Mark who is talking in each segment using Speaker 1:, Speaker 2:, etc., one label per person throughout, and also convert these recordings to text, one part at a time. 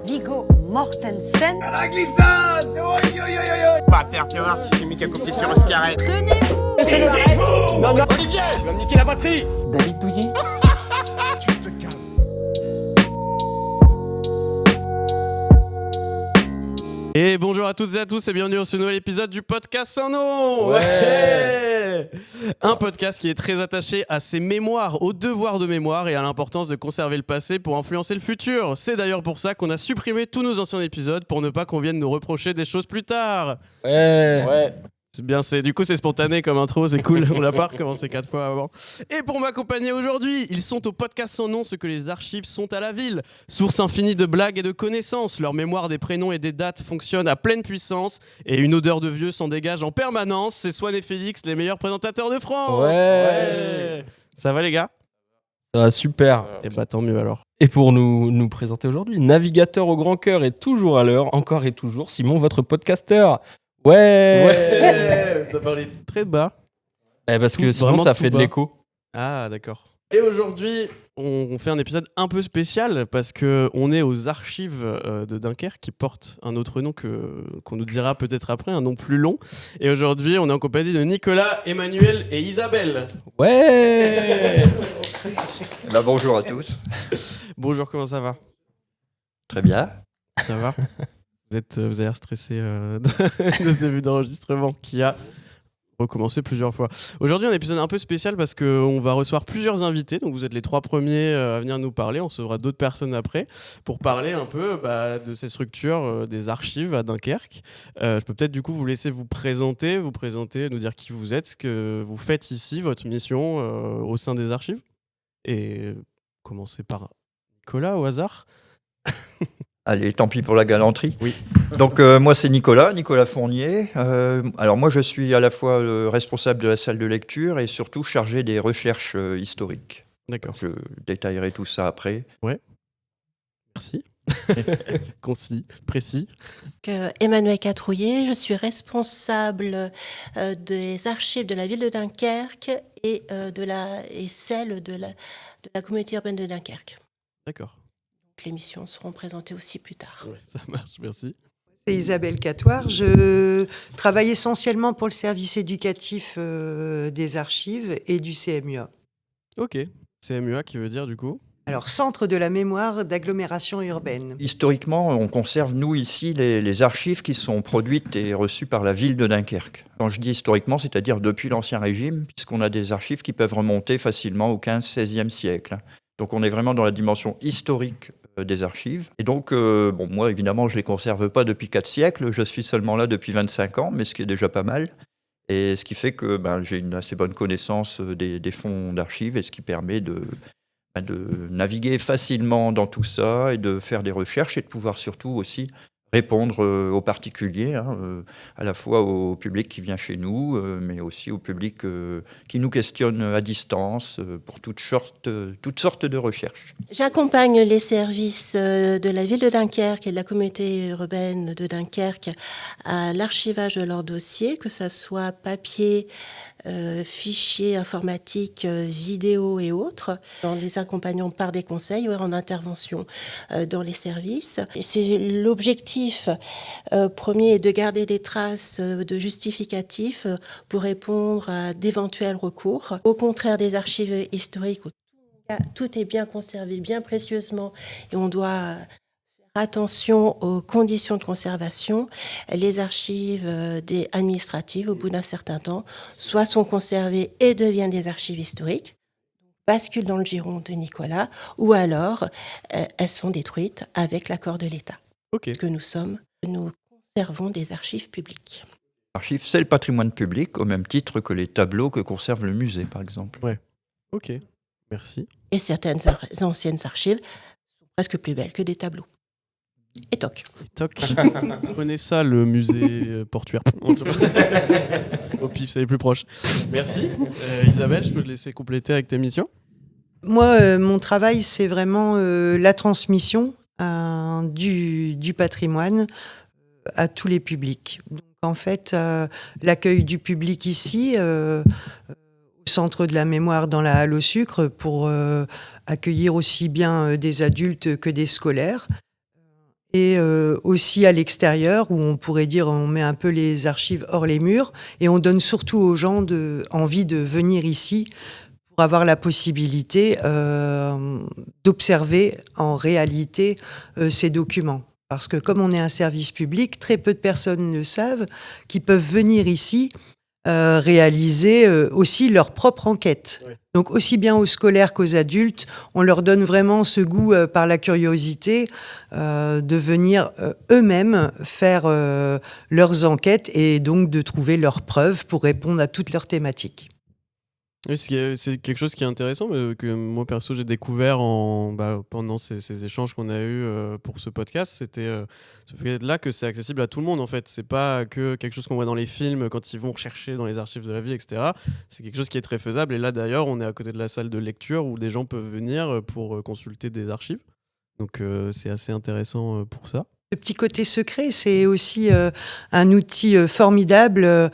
Speaker 1: Viggo Mortensen.
Speaker 2: À la glissade.
Speaker 3: Pas terre, tu vas voir si c'est mis qu'à copier sur Oscar.
Speaker 1: Tenez-vous.
Speaker 2: Taisez-vous. Non, Olivier, tu vas me niquer la batterie.
Speaker 4: David Douillet.
Speaker 5: Et bonjour à toutes et à tous et bienvenue dans ce nouvel épisode du podcast sans nom. Ouais. Un podcast qui est très attaché à ses mémoires, aux devoirs de mémoire et à l'importance de conserver le passé pour influencer le futur. C'est d'ailleurs pour ça qu'on a supprimé tous nos anciens épisodes pour ne pas qu'on vienne nous reprocher des choses plus tard.
Speaker 4: Ouais.
Speaker 5: C'est bien, du coup c'est spontané comme intro, c'est cool, on l'a pas recommencé 4 fois avant. Et pour m'accompagner aujourd'hui, ils sont au podcast sans nom ce que les archives sont à la ville. Source infinie de blagues et de connaissances, leur mémoire des prénoms et des dates fonctionne à pleine puissance et une odeur de vieux s'en dégage en permanence. C'est Swan et Félix, les meilleurs présentateurs de France.
Speaker 4: Ouais.
Speaker 5: Ça va les gars ?
Speaker 4: Ça va super.
Speaker 5: Et bah tant mieux alors.
Speaker 4: Et pour nous présenter aujourd'hui, navigateur au grand cœur et toujours à l'heure, encore et toujours, Simon, votre podcasteur. Ouais.
Speaker 5: T'as parlé très bas.
Speaker 4: Parce que sinon
Speaker 5: Vraiment
Speaker 4: ça
Speaker 5: tout
Speaker 4: fait de
Speaker 5: bas.
Speaker 4: l'écho.
Speaker 5: Ah d'accord. Et aujourd'hui, on fait un épisode un peu spécial parce qu'on est aux archives de Dunkerque qui portent un autre nom qu'on nous dira peut-être après, un nom plus long. Et aujourd'hui, on est en compagnie de Nicolas, Emmanuel et Isabelle.
Speaker 4: Ouais.
Speaker 6: Bonjour à tous.
Speaker 5: Bonjour, comment ça va ?
Speaker 6: Très bien.
Speaker 5: Ça va ? Vous avez l'air stressé de ce début d'enregistrement qui a recommencé plusieurs fois. Aujourd'hui, un épisode un peu spécial parce qu'on va recevoir plusieurs invités. Donc, vous êtes les 3 premiers à venir nous parler. On recevra d'autres personnes après pour parler un peu de cette structure des archives à Dunkerque. Je peux peut-être du coup vous laisser vous présenter, nous dire qui vous êtes, ce que vous faites ici, votre mission au sein des archives. Et commencer par Nicolas au hasard.
Speaker 6: Allez, tant pis pour la galanterie.
Speaker 5: Oui.
Speaker 6: Donc moi c'est Nicolas Fournier. Alors moi je suis à la fois le responsable de la salle de lecture et surtout chargé des recherches historiques.
Speaker 5: D'accord.
Speaker 6: Je détaillerai tout ça après.
Speaker 5: Merci. Concis, précis.
Speaker 7: Emmanuel Catrouillet, je suis responsable des archives de la ville de Dunkerque et celle de la communauté urbaine de Dunkerque.
Speaker 5: D'accord.
Speaker 7: Les missions seront présentées aussi plus tard.
Speaker 5: Ouais, ça marche, merci.
Speaker 8: C'est Isabelle Catoire. Je travaille essentiellement pour le service éducatif des archives et du CMUA.
Speaker 5: Ok. CMUA qui veut dire du coup ?
Speaker 8: Alors, Centre de la mémoire d'agglomération urbaine.
Speaker 6: Historiquement, on conserve nous ici les archives qui sont produites et reçues par la ville de Dunkerque. Quand je dis historiquement, c'est-à-dire depuis l'Ancien Régime, puisqu'on a des archives qui peuvent remonter facilement au 15-16e siècle. Donc on est vraiment dans la dimension historique des archives. Et donc, moi, évidemment, je ne les conserve pas depuis 4 siècles. Je suis seulement là depuis 25 ans, mais ce qui est déjà pas mal. Et ce qui fait que j'ai une assez bonne connaissance des fonds d'archives et ce qui permet de naviguer facilement dans tout ça et de faire des recherches et de pouvoir surtout aussi répondre aux particuliers, à la fois au public qui vient chez nous, mais aussi au public qui nous questionne à distance pour toutes sortes de recherches.
Speaker 7: J'accompagne les services de la ville de Dunkerque et de la communauté urbaine de Dunkerque à l'archivage de leurs dossiers, que ce soit papier, fichiers informatiques, vidéos et autres, en les accompagnant par des conseils ou en intervention dans les services. Et c'est l'objectif premier est de garder des traces de justificatifs pour répondre à d'éventuels recours. Au contraire des archives historiques où tout est bien conservé, bien précieusement, et on doit attention aux conditions de conservation. Les archives administratives, au bout d'un certain temps, soit sont conservées et deviennent des archives historiques, basculent dans le giron de Nicolas, ou alors elles sont détruites avec l'accord de l'État.
Speaker 5: Ok.
Speaker 7: Que nous conservons des archives publiques.
Speaker 6: L'archive, c'est le patrimoine public, au même titre que les tableaux que conserve le musée, par exemple.
Speaker 5: Ouais. Ok. Merci.
Speaker 7: Et certaines anciennes archives sont presque plus belles que des tableaux. Et toc.
Speaker 5: Prenez ça, le musée portuaire. Au pif, c'est les plus proches. Merci. Isabelle, je peux te laisser compléter avec tes missions ?
Speaker 8: Moi, mon travail, c'est vraiment la transmission du patrimoine à tous les publics. Donc, En fait, l'accueil du public ici, au centre de la mémoire dans la halle au sucre, pour accueillir aussi bien des adultes que des scolaires. Et aussi à l'extérieur, où on pourrait dire on met un peu les archives hors les murs, et on donne surtout aux gens envie de venir ici pour avoir la possibilité d'observer en réalité ces documents. Parce que comme on est un service public, très peu de personnes le savent, qui peuvent venir ici réaliser aussi leur propre enquête. Oui. Donc aussi bien aux scolaires qu'aux adultes, on leur donne vraiment ce goût par la curiosité de venir eux-mêmes faire leurs enquêtes et donc de trouver leurs preuves pour répondre à toutes leurs thématiques.
Speaker 5: Oui, c'est quelque chose qui est intéressant, mais que moi perso j'ai découvert pendant ces échanges qu'on a eus pour ce podcast. C'était ce fait-là que c'est accessible à tout le monde en fait. C'est pas que quelque chose qu'on voit dans les films quand ils vont rechercher dans les archives de la vie, etc. C'est quelque chose qui est très faisable. Et là d'ailleurs, on est à côté de la salle de lecture où des gens peuvent venir pour consulter des archives. Donc c'est assez intéressant pour ça.
Speaker 8: Le petit côté secret, c'est aussi un outil formidable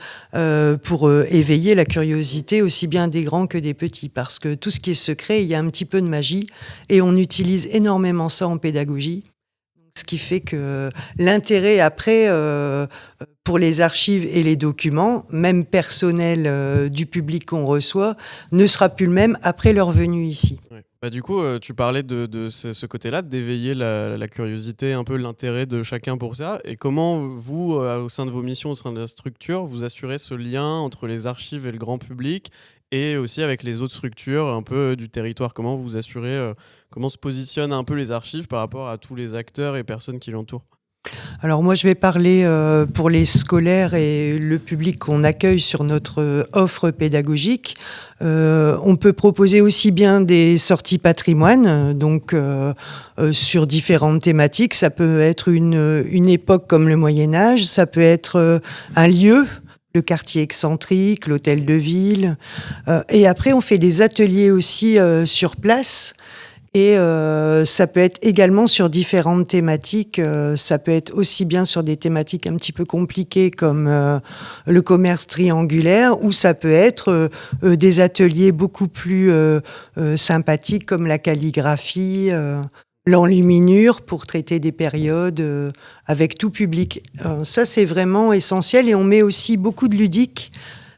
Speaker 8: pour éveiller la curiosité aussi bien des grands que des petits. Parce que tout ce qui est secret, il y a un petit peu de magie et on utilise énormément ça en pédagogie. Ce qui fait que l'intérêt après pour les archives et les documents, même personnels du public qu'on reçoit, ne sera plus le même après leur venue ici.
Speaker 5: Ouais. Du coup, tu parlais de ce côté-là, d'éveiller la curiosité, un peu l'intérêt de chacun pour ça. Et comment vous, au sein de vos missions, au sein de la structure, vous assurez ce lien entre les archives et le grand public et aussi avec les autres structures un peu du territoire? Comment vous assurez, comment se positionnent un peu les archives par rapport à tous les acteurs et personnes qui l'entourent?
Speaker 8: Alors moi, je vais parler pour les scolaires et le public qu'on accueille sur notre offre pédagogique. On peut proposer aussi bien des sorties patrimoine, donc sur différentes thématiques. Ça peut être une époque comme le Moyen-Âge, ça peut être un lieu, le quartier excentrique, l'hôtel de ville. Et après, on fait des ateliers aussi sur place. Et ça peut être également sur différentes thématiques. Ça peut être aussi bien sur des thématiques un petit peu compliquées comme le commerce triangulaire, ou ça peut être des ateliers beaucoup plus sympathiques comme la calligraphie, l'enluminure pour traiter des périodes avec tout public. Ça, c'est vraiment essentiel. Et on met aussi beaucoup de ludique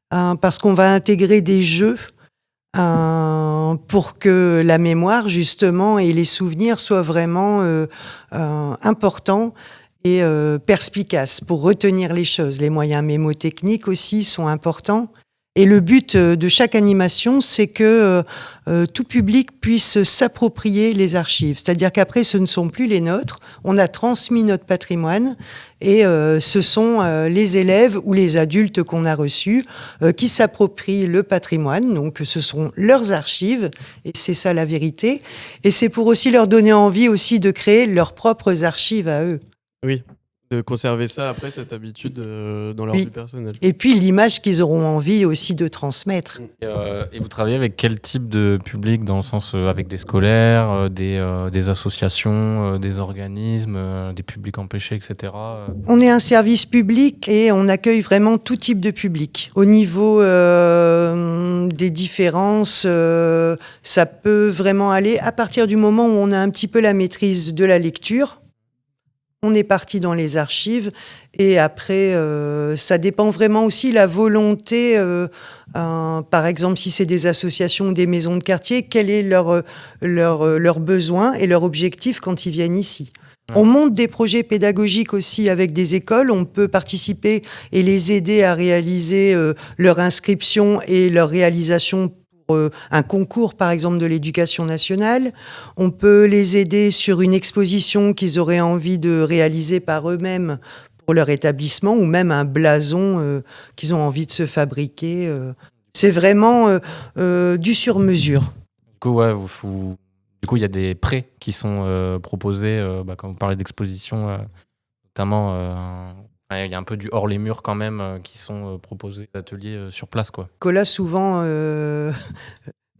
Speaker 8: parce qu'on va intégrer des jeux pour que la mémoire, justement, et les souvenirs soient vraiment importants et perspicaces pour retenir les choses. Les moyens mémotechniques aussi sont importants. Et le but de chaque animation, c'est que tout public puisse s'approprier les archives. C'est-à-dire qu'après, ce ne sont plus les nôtres. On a transmis notre patrimoine et ce sont les élèves ou les adultes qu'on a reçus qui s'approprient le patrimoine. Donc, ce sont leurs archives et c'est ça la vérité. Et c'est pour aussi leur donner envie aussi de créer leurs propres archives à eux.
Speaker 5: Oui. De conserver ça après, cette habitude dans leur vie personnelle.
Speaker 8: Et puis l'image qu'ils auront envie aussi de transmettre.
Speaker 9: Et vous travaillez avec quel type de public, dans le sens avec des scolaires, des associations, des organismes, des publics empêchés, etc.
Speaker 8: On est un service public et on accueille vraiment tout type de public. Au niveau des différences, ça peut vraiment aller à partir du moment où on a un petit peu la maîtrise de la lecture. On est parti dans les archives et après, ça dépend vraiment aussi la volonté. Par exemple, si c'est des associations ou des maisons de quartier, quel est leur besoin et leur objectif quand ils viennent ici. On monte des projets pédagogiques aussi avec des écoles. On peut participer et les aider à réaliser leur inscription et leur réalisation un concours, par exemple, de l'éducation nationale. On peut les aider sur une exposition qu'ils auraient envie de réaliser par eux-mêmes pour leur établissement, ou même un blason qu'ils ont envie de se fabriquer. C'est vraiment du sur-mesure.
Speaker 9: Du coup, il y a des prêts qui sont proposés, quand vous parlez d'exposition, notamment... Il y a un peu du hors les murs quand même qui sont proposés, des ateliers sur place, quoi.
Speaker 8: Nicolas souvent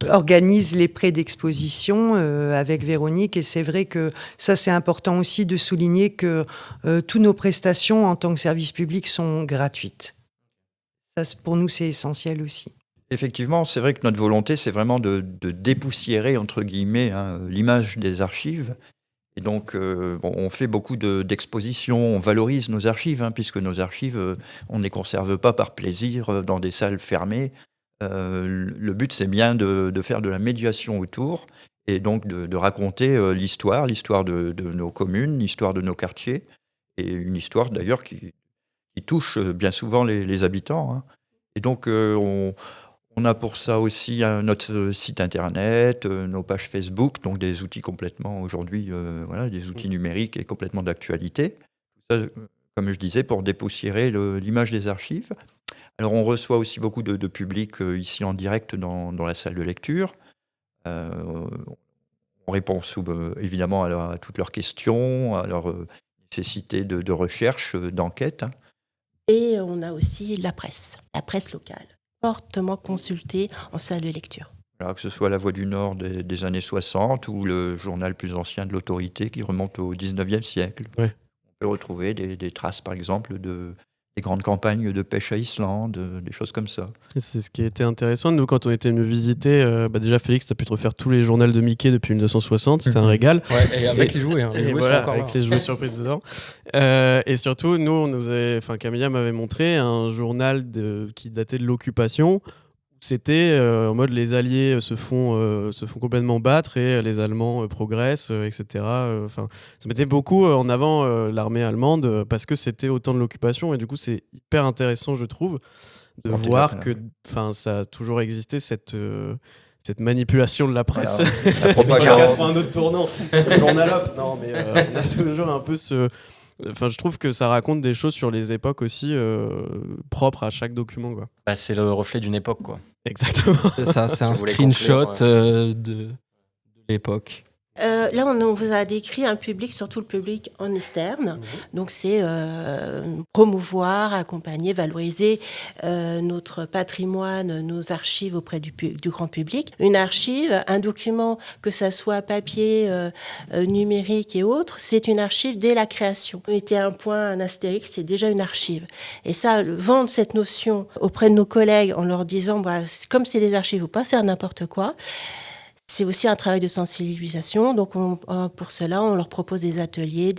Speaker 8: organise les prêts d'exposition avec Véronique. Et c'est vrai que ça, c'est important aussi de souligner que toutes nos prestations en tant que service public sont gratuites. Ça, pour nous, c'est essentiel aussi.
Speaker 6: Effectivement, c'est vrai que notre volonté, c'est vraiment de dépoussiérer, entre guillemets, l'image des archives. Et donc, on fait beaucoup d'expositions, on valorise nos archives, puisque nos archives, on ne les conserve pas par plaisir dans des salles fermées. Le but, c'est bien de faire de la médiation autour et donc de raconter l'histoire de nos communes, l'histoire de nos quartiers, et une histoire d'ailleurs qui touche bien souvent les habitants. Et donc, on a pour ça aussi notre site internet, nos pages Facebook, donc des outils complètement aujourd'hui, des outils numériques et complètement d'actualité. Tout ça, comme je disais, pour dépoussiérer l'image des archives. Alors on reçoit aussi beaucoup de public ici en direct dans la salle de lecture. On répond évidemment à toutes leurs questions, à leurs nécessités de recherche, d'enquête.
Speaker 7: Et on a aussi la presse locale, fortement consultée en salle de lecture.
Speaker 6: Alors, que ce soit La Voix du Nord des années 60 ou le journal plus ancien de l'autorité qui remonte au 19e siècle.
Speaker 5: Ouais.
Speaker 6: On peut retrouver des traces, par exemple, des grandes campagnes de pêche à Islande, des choses comme ça.
Speaker 5: Et c'est ce qui était intéressant. Nous, quand on était venu visiter, déjà Félix, tu as pu te refaire tous les journaux de Mickey depuis 1960. C'était un régal.
Speaker 4: Ouais, et avec les jouets. Les jouets sont encore
Speaker 5: avec
Speaker 4: là.
Speaker 5: les jouets surprises dedans. Et surtout, nous, Camilla m'avait montré un journal qui datait de l'occupation. C'était en mode les Alliés se font complètement battre et les Allemands progressent, etc. Ça mettait beaucoup en avant l'armée allemande parce que c'était au temps de l'occupation et du coup c'est hyper intéressant, je trouve, de voir que ça a toujours existé cette manipulation de la presse.
Speaker 6: Voilà, la propagande.
Speaker 5: C'est pour un autre tournant. Le journalope. Non, mais on a toujours un peu ce... je trouve que ça raconte des choses sur les époques aussi propres à chaque document, quoi.
Speaker 9: Bah, c'est le reflet d'une époque, quoi.
Speaker 5: Exactement.
Speaker 4: C'est ça, c'est un
Speaker 9: Si vous voulez
Speaker 4: screenshot
Speaker 9: conclure,
Speaker 4: de l'époque.
Speaker 7: Là, on vous a décrit un public, surtout le public en externe. Donc, c'est promouvoir, accompagner, valoriser notre patrimoine, nos archives auprès du grand public. Une archive, un document, que ça soit papier, numérique et autres, c'est une archive dès la création. On était un point, un astérix, c'est déjà une archive. Et ça, vendre cette notion auprès de nos collègues en leur disant, comme c'est des archives, il ne faut pas faire n'importe quoi. C'est aussi un travail de sensibilisation. Donc, pour cela, on leur propose des ateliers,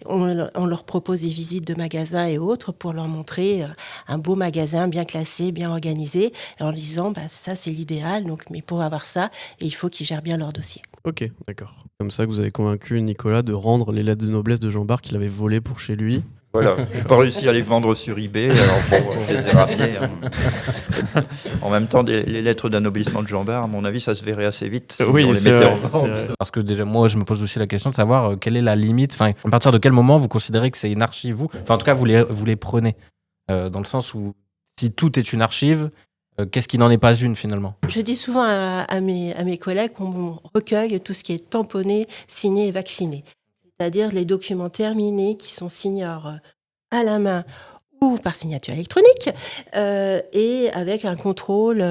Speaker 7: on leur propose des visites de magasins et autres pour leur montrer un beau magasin bien classé, bien organisé, et en leur disant, ça, c'est l'idéal. Donc, mais pour avoir ça, il faut qu'ils gèrent bien leur dossier.
Speaker 5: Ok, d'accord. Comme ça que vous avez convaincu Nicolas de rendre les lettres de noblesse de Jean Bart qu'il avait volées pour chez lui.
Speaker 6: Voilà, je n'ai pas réussi à les vendre sur eBay, alors je les ai ramenés. En même temps, les lettres d'anoblissement de Jean Bart, à mon avis, ça se verrait assez vite si on les mettait en vente.
Speaker 9: Parce que déjà, moi, je me pose aussi la question de savoir quelle est la limite, à partir de quel moment vous considérez que c'est une archive, vous. En tout cas, vous les prenez. Dans le sens où, si tout est une archive, qu'est-ce qui n'en est pas une, finalement ?
Speaker 7: Je dis souvent à mes collègues qu'on recueille tout ce qui est tamponné, signé et vacciné. C'est-à-dire les documents terminés qui sont signés à la main ou par signature électronique, et avec un contrôle,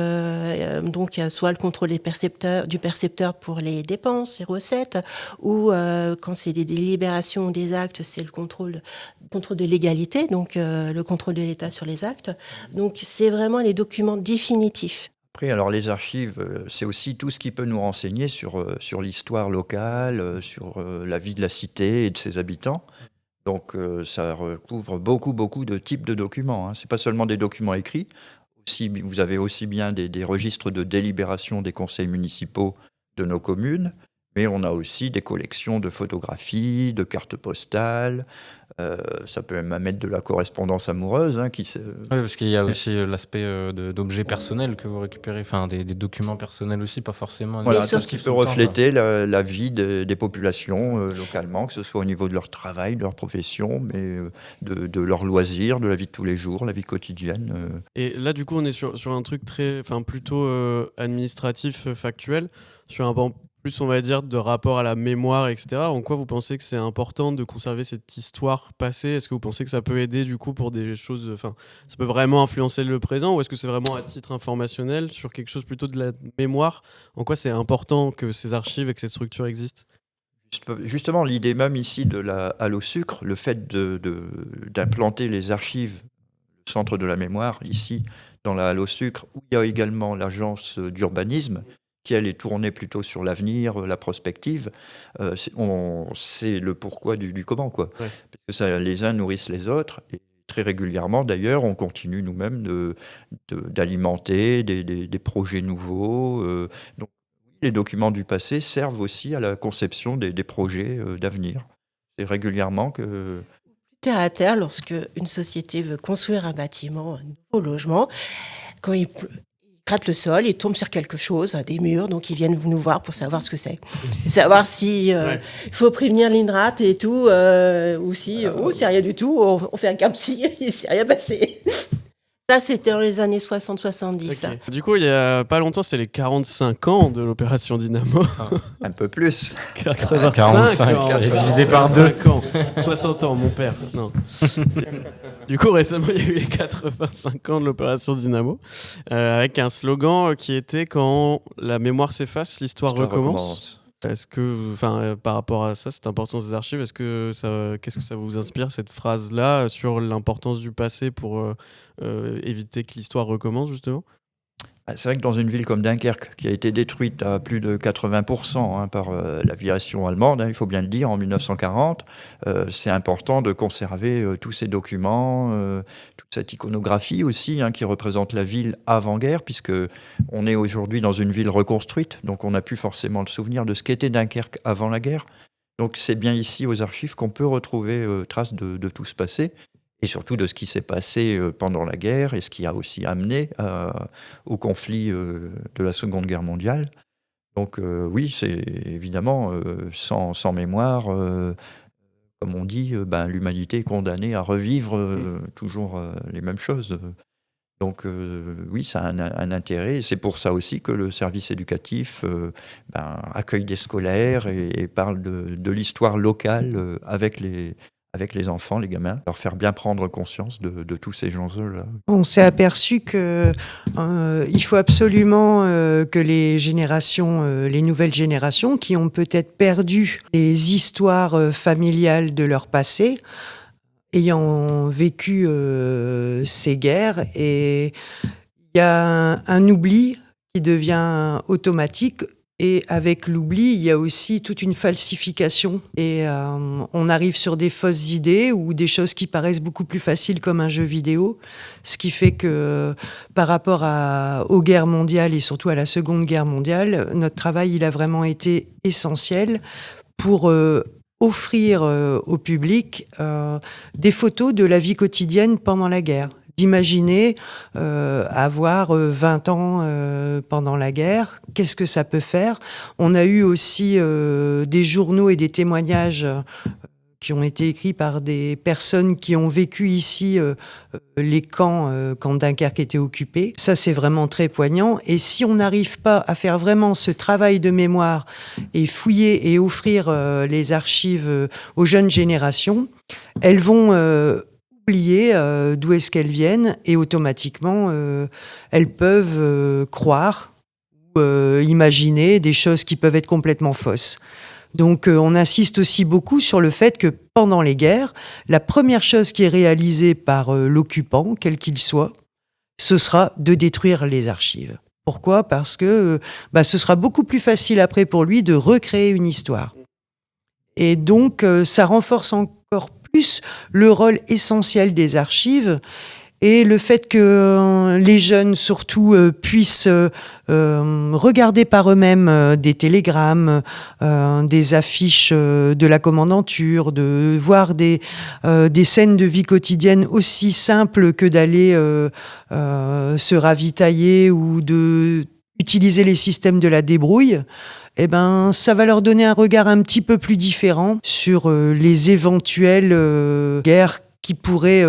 Speaker 7: donc soit le contrôle du percepteur pour les dépenses, les recettes, ou quand c'est des délibérations ou des actes, c'est le contrôle de légalité, donc le contrôle de l'État sur les actes. Donc c'est vraiment les documents définitifs.
Speaker 6: Après, alors les archives, c'est aussi tout ce qui peut nous renseigner sur l'histoire locale, sur la vie de la cité et de ses habitants. Donc ça recouvre beaucoup de types de documents. Ce n'est pas seulement des documents écrits. Vous avez aussi bien des registres de délibération des conseils municipaux de nos communes, mais on a aussi des collections de photographies, de cartes postales. Ça peut même mettre de la correspondance amoureuse.
Speaker 9: Oui, parce qu'il y a aussi l'aspect d'objets personnels que vous récupérez, des documents personnels aussi, pas forcément.
Speaker 6: Voilà, tout ce qui peut refléter la vie des populations localement, que ce soit au niveau de leur travail, de leur profession, mais de leurs loisirs, de la vie de tous les jours, la vie quotidienne.
Speaker 5: Et là, du coup, on est sur un truc plutôt administratif, factuel, sur un pan plus, on va dire, de rapport à la mémoire, etc. En quoi vous pensez que c'est important de conserver cette histoire passée ? Est-ce que vous pensez que ça peut aider du coup pour des choses, enfin, ça peut vraiment influencer le présent, ou est-ce que c'est vraiment à titre informationnel sur quelque chose plutôt de la mémoire ? En quoi c'est important que ces archives et que cette structure existent ?
Speaker 6: Justement, l'idée même ici de la halle au sucre, le fait d'implanter les archives, le centre de la mémoire, ici, dans la halle au sucre, où il y a également l'agence d'urbanisme, qui elle est tournée plutôt sur l'avenir, la prospective, c'est le pourquoi du comment, quoi.
Speaker 5: Ouais.
Speaker 6: Parce que les uns nourrissent les autres, et très régulièrement, d'ailleurs, on continue nous-mêmes d'alimenter des projets nouveaux. Donc, les documents du passé servent aussi à la conception des projets d'avenir. C'est régulièrement que...
Speaker 7: Terre à terre, lorsque une société veut construire un bâtiment, un nouveau logement, quand ils grattent le sol, ils tombent sur quelque chose, des murs, donc ils viennent nous voir pour savoir ce que c'est. Savoir si il faut prévenir l'INRAT et tout, ou si c'est rien du tout, on fait un cap si, il s'est rien passé. Ça, c'était dans les années 60-70.
Speaker 5: Okay. Du coup, il y a pas longtemps, c'était les 45 ans de l'opération Dynamo.
Speaker 6: Un peu plus.
Speaker 9: 45 ans, divisé par 2.
Speaker 5: 60 ans, mon père. Non. Du coup, récemment, il y a eu les 85 ans de l'opération Dynamo, avec un slogan qui était « Quand la mémoire s'efface, l'histoire recommence ». Est-ce que, par rapport à ça, cette importance des archives, qu'est-ce que ça vous inspire, cette phrase-là, sur l'importance du passé pour éviter que l'histoire recommence, justement ?
Speaker 6: C'est vrai que dans une ville comme Dunkerque, qui a été détruite à plus de 80% par l'aviation allemande, il faut bien le dire, en 1940, c'est important de conserver tous ces documents, toute cette iconographie aussi, qui représente la ville avant-guerre, puisqu'on est aujourd'hui dans une ville reconstruite, donc on n'a plus forcément le souvenir de ce qu'était Dunkerque avant la guerre. Donc c'est bien ici, aux archives, qu'on peut retrouver trace de tout ce passé, et surtout de ce qui s'est passé pendant la guerre et ce qui a aussi amené au conflit de la Seconde Guerre mondiale. Donc oui, c'est évidemment sans mémoire, comme on dit, l'humanité est condamnée à revivre toujours les mêmes choses. Donc oui, ça a un intérêt, et c'est pour ça aussi que le service éducatif accueille des scolaires et parle de l'histoire locale avec les enfants, les gamins, leur faire bien prendre conscience de tous ces enjeux-là.
Speaker 8: On s'est aperçu que il faut absolument que les nouvelles générations qui ont peut-être perdu les histoires familiales de leur passé, ayant vécu ces guerres, et il y a un oubli qui devient automatique. Et avec l'oubli, il y a aussi toute une falsification. Et on arrive sur des fausses idées ou des choses qui paraissent beaucoup plus faciles comme un jeu vidéo. Ce qui fait que par rapport aux guerres mondiales et surtout à la Seconde Guerre mondiale, notre travail, il a vraiment été essentiel pour offrir au public des photos de la vie quotidienne pendant la guerre. D'imaginer avoir 20 ans pendant la guerre, qu'est-ce que ça peut faire ? On a eu aussi des journaux et des témoignages qui ont été écrits par des personnes qui ont vécu ici les camps quand Dunkerque était occupé. Ça, c'est vraiment très poignant. Et si on n'arrive pas à faire vraiment ce travail de mémoire et fouiller et offrir les archives aux jeunes générations, elles vont... oublier d'où est-ce qu'elles viennent, et automatiquement elles peuvent croire ou imaginer des choses qui peuvent être complètement fausses. Donc on insiste aussi beaucoup sur le fait que pendant les guerres, la première chose qui est réalisée par l'occupant, quel qu'il soit, ce sera de détruire les archives. Pourquoi ? Parce que ce sera beaucoup plus facile après pour lui de recréer une histoire. Et donc ça renforce encore plus le rôle essentiel des archives, et le fait que les jeunes surtout puissent regarder par eux-mêmes des télégrammes, des affiches de la commandanture, de voir des scènes de vie quotidienne aussi simples que d'aller se ravitailler ou de utiliser les systèmes de la débrouille. Ça va leur donner un regard un petit peu plus différent sur les éventuelles guerres qui pourraient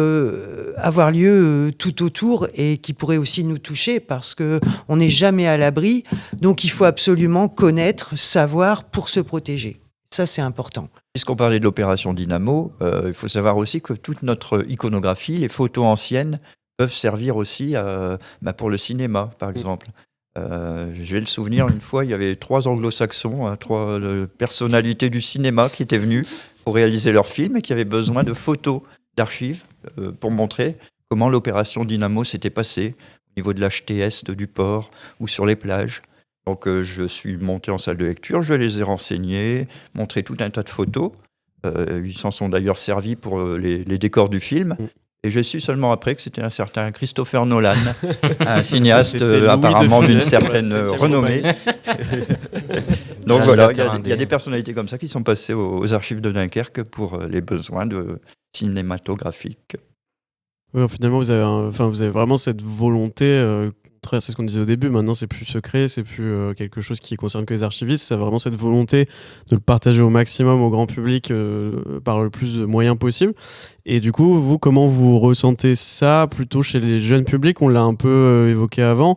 Speaker 8: avoir lieu tout autour et qui pourraient aussi nous toucher parce qu'on n'est jamais à l'abri. Donc il faut absolument connaître, savoir pour se protéger. Ça, c'est important.
Speaker 6: Puisqu'on parlait de l'opération Dynamo, il faut savoir aussi que toute notre iconographie, les photos anciennes, peuvent servir aussi pour le cinéma, par exemple. J'ai le souvenir, une fois, il y avait 3 anglo-saxons, 3 personnalités du cinéma qui étaient venus pour réaliser leur film et qui avaient besoin de photos d'archives pour montrer comment l'opération Dynamo s'était passée au niveau de l'HTS du port ou sur les plages. Donc je suis monté en salle de lecture, je les ai renseignés, montré tout un tas de photos. Ils s'en sont d'ailleurs servis pour les décors du film. Et j'ai su seulement après que c'était un certain Christopher Nolan, un cinéaste apparemment d'une certaine renommée. Donc voilà, il y a des personnalités comme ça qui sont passées aux archives de Dunkerque pour les besoins cinématographiques.
Speaker 5: Ouais, finalement, vous avez vraiment cette volonté, c'est ce qu'on disait au début, maintenant c'est plus secret, c'est plus quelque chose qui concerne que les archivistes, c'est vraiment cette volonté de le partager au maximum au grand public par le plus de moyens possible. Et du coup, vous, comment vous ressentez ça plutôt chez les jeunes publics? On l'a un peu évoqué avant.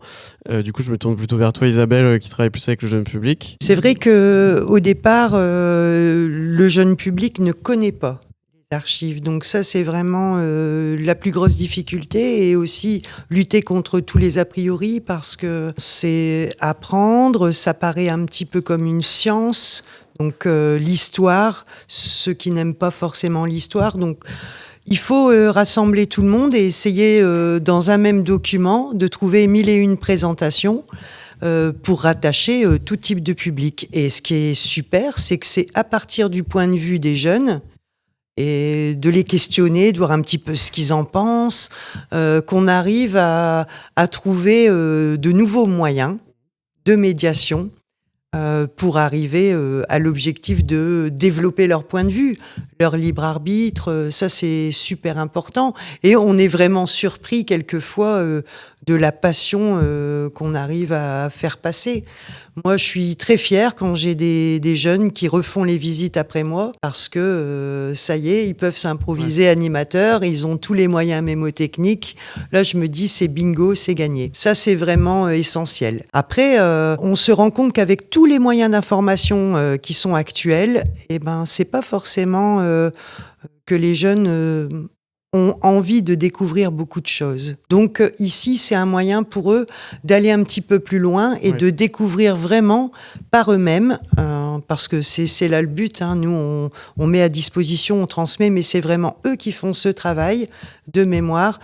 Speaker 5: Du coup, je me tourne plutôt vers toi, Isabelle, qui travaille plus avec le jeune public.
Speaker 8: C'est vrai qu'au départ, le jeune public ne connaît pas archives. Donc ça, c'est vraiment la plus grosse difficulté et aussi lutter contre tous les a priori parce que c'est apprendre, ça paraît un petit peu comme une science. Donc l'histoire, ceux qui n'aiment pas forcément l'histoire. Donc il faut rassembler tout le monde et essayer dans un même document de trouver 1001 présentations pour rattacher tout type de public. Et ce qui est super, c'est que c'est à partir du point de vue des jeunes et de les questionner, de voir un petit peu ce qu'ils en pensent, qu'on arrive à trouver de nouveaux moyens de médiation pour arriver à l'objectif de développer leur point de vue, leur libre arbitre. Ça, c'est super important. Et on est vraiment surpris quelquefois de la passion qu'on arrive à faire passer. Moi, je suis très fière quand j'ai des jeunes qui refont les visites après moi parce que ça y est, ils peuvent s'improviser animateurs, ils ont tous les moyens mémotechniques. Là, je me dis, c'est bingo, c'est gagné. Ça, c'est vraiment essentiel. Après, on se rend compte qu'avec tous les moyens d'information qui sont actuels, eh ben, c'est pas forcément que les jeunes ont envie de découvrir beaucoup de choses. Donc ici, c'est un moyen pour eux d'aller un petit peu plus loin et de découvrir vraiment par eux-mêmes, parce que c'est là le but. Hein. Nous, on met à disposition, on transmet, mais c'est vraiment eux qui font ce travail de mémoire,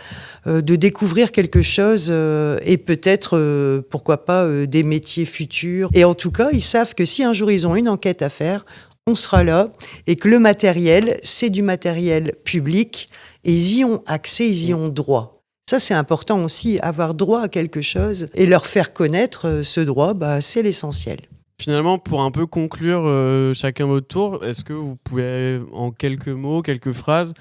Speaker 8: de découvrir quelque chose et peut-être, pourquoi pas, des métiers futurs. Et en tout cas, ils savent que si un jour ils ont une enquête à faire, on sera là et que le matériel, c'est du matériel public et ils y ont accès, ils y ont droit. Ça, c'est important aussi, avoir droit à quelque chose et leur faire connaître ce droit, c'est l'essentiel.
Speaker 5: Finalement, pour un peu conclure chacun votre tour, est-ce que vous pouvez, en quelques mots, quelques phrases,